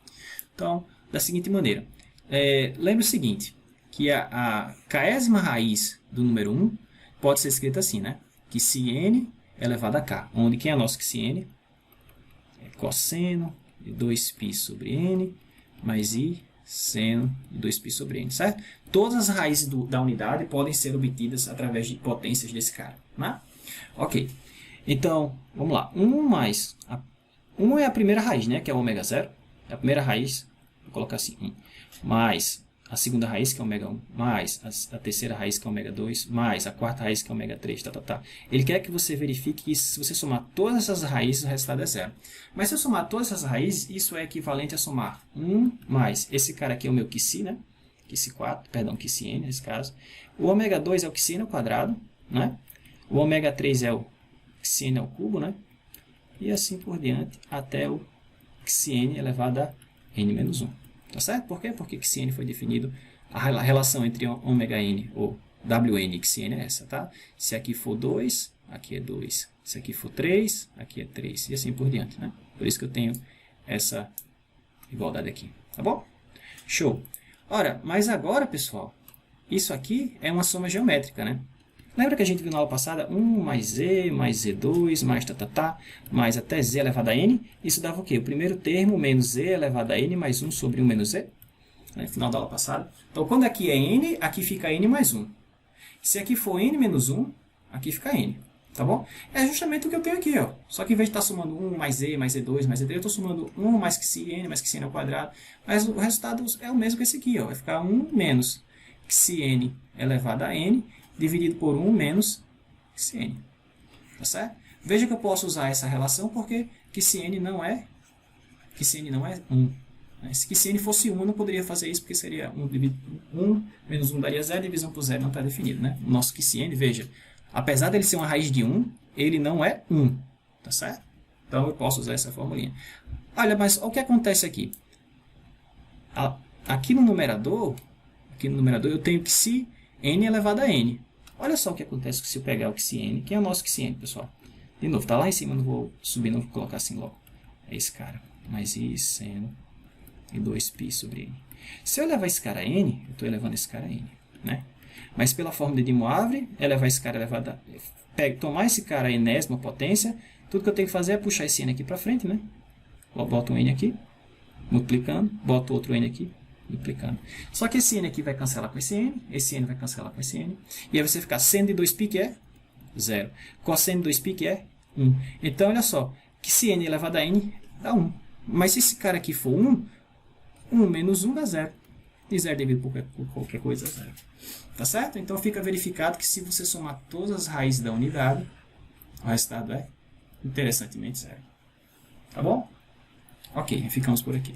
Então, da seguinte maneira. Lembre o seguinte, que a késima raiz do número 1 pode ser escrita assim, né? Que se n é elevado a k, onde quem é nosso que se n é cosseno de 2π sobre n mais i seno de 2π sobre n, certo? Todas as raízes da unidade podem ser obtidas através de potências desse cara, né? Ok. Então, vamos lá. 1 mais... 1 é a primeira raiz, né? Que é o ômega 0. A primeira raiz, vou colocar assim, 1. Mais a segunda raiz, que é ômega 1. Mais a terceira raiz, que é ômega 2. Mais a quarta raiz, que é ômega 3. Tá. Ele quer que você verifique que se você somar todas essas raízes, o resultado é zero. Mas se eu somar todas essas raízes, isso é equivalente a somar 1 mais... Esse cara aqui é o meu QC, né? QC 4, perdão, QC n nesse caso. O ômega 2 é o QC n ao quadrado, né? O ômega 3 é o QC n ao cubo, né? E assim por diante, até o QC n elevado a n menos 1. Tá certo? Por quê? Porque xn foi definido, a relação entre ômega-n ou wn e xn é essa, tá? Se aqui for 2, aqui é 2. Se aqui for 3, aqui é 3. E assim por diante, né? Por isso que eu tenho essa igualdade aqui, tá bom? Show! Ora, mas agora, pessoal, isso aqui é uma soma geométrica, né? Lembra que a gente viu na aula passada 1 mais z2, mais mais até z elevado a n? Isso dava o quê? O primeiro termo menos z elevado a n mais 1 sobre 1 menos z. No final da aula passada. Então, quando aqui é n, aqui fica n mais 1. Se aqui for n menos 1, aqui fica n. Tá bom? É justamente o que eu tenho aqui, ó. Só que em vez de estar somando 1 mais z, mais z2, mais z3, eu estou somando 1 mais xn ao quadrado. Mas o resultado é o mesmo que esse aqui, ó. Vai ficar 1 menos xn elevado a n dividido por 1 menos xn. Tá certo? Veja que eu posso usar essa relação porque xn não é 1. Se xn fosse 1, eu não poderia fazer isso porque seria 1 menos 1 daria 0, divisão por 0 não está definido, né? O nosso xn, veja, apesar dele ser uma raiz de 1, ele não é 1. Tá certo? Então eu posso usar essa formulinha. Olha, mas o que acontece aqui? Aqui no numerador eu tenho xn elevado a n. Olha só o que acontece se eu pegar o xn. Quem é o nosso xn, pessoal? De novo, está lá em cima, não vou subir, não vou colocar assim logo. É esse cara. Mais i seno e 2π sobre n. Se eu levar esse cara a n, eu estou elevando esse cara a n. Né? Mas pela fórmula de Moivre, elevar esse cara elevado a... tomar esse cara a enésima potência, tudo que eu tenho que fazer é puxar esse n aqui para frente, né? Boto um n aqui, multiplicando, boto outro n aqui, multiplicando. Só que esse n aqui vai cancelar com esse n vai cancelar com esse n, e aí você ficar seno de 2π, que é 0. Cosseno de 2π, que é 1. Então, olha só, que se n elevado a n dá 1. Mas se esse cara aqui for 1, 1 menos 1 dá 0. E 0 dividido por qualquer coisa é 0. Tá certo? Então, fica verificado que se você somar todas as raízes da unidade, o resultado é interessantemente 0. Tá bom? Ok, ficamos por aqui.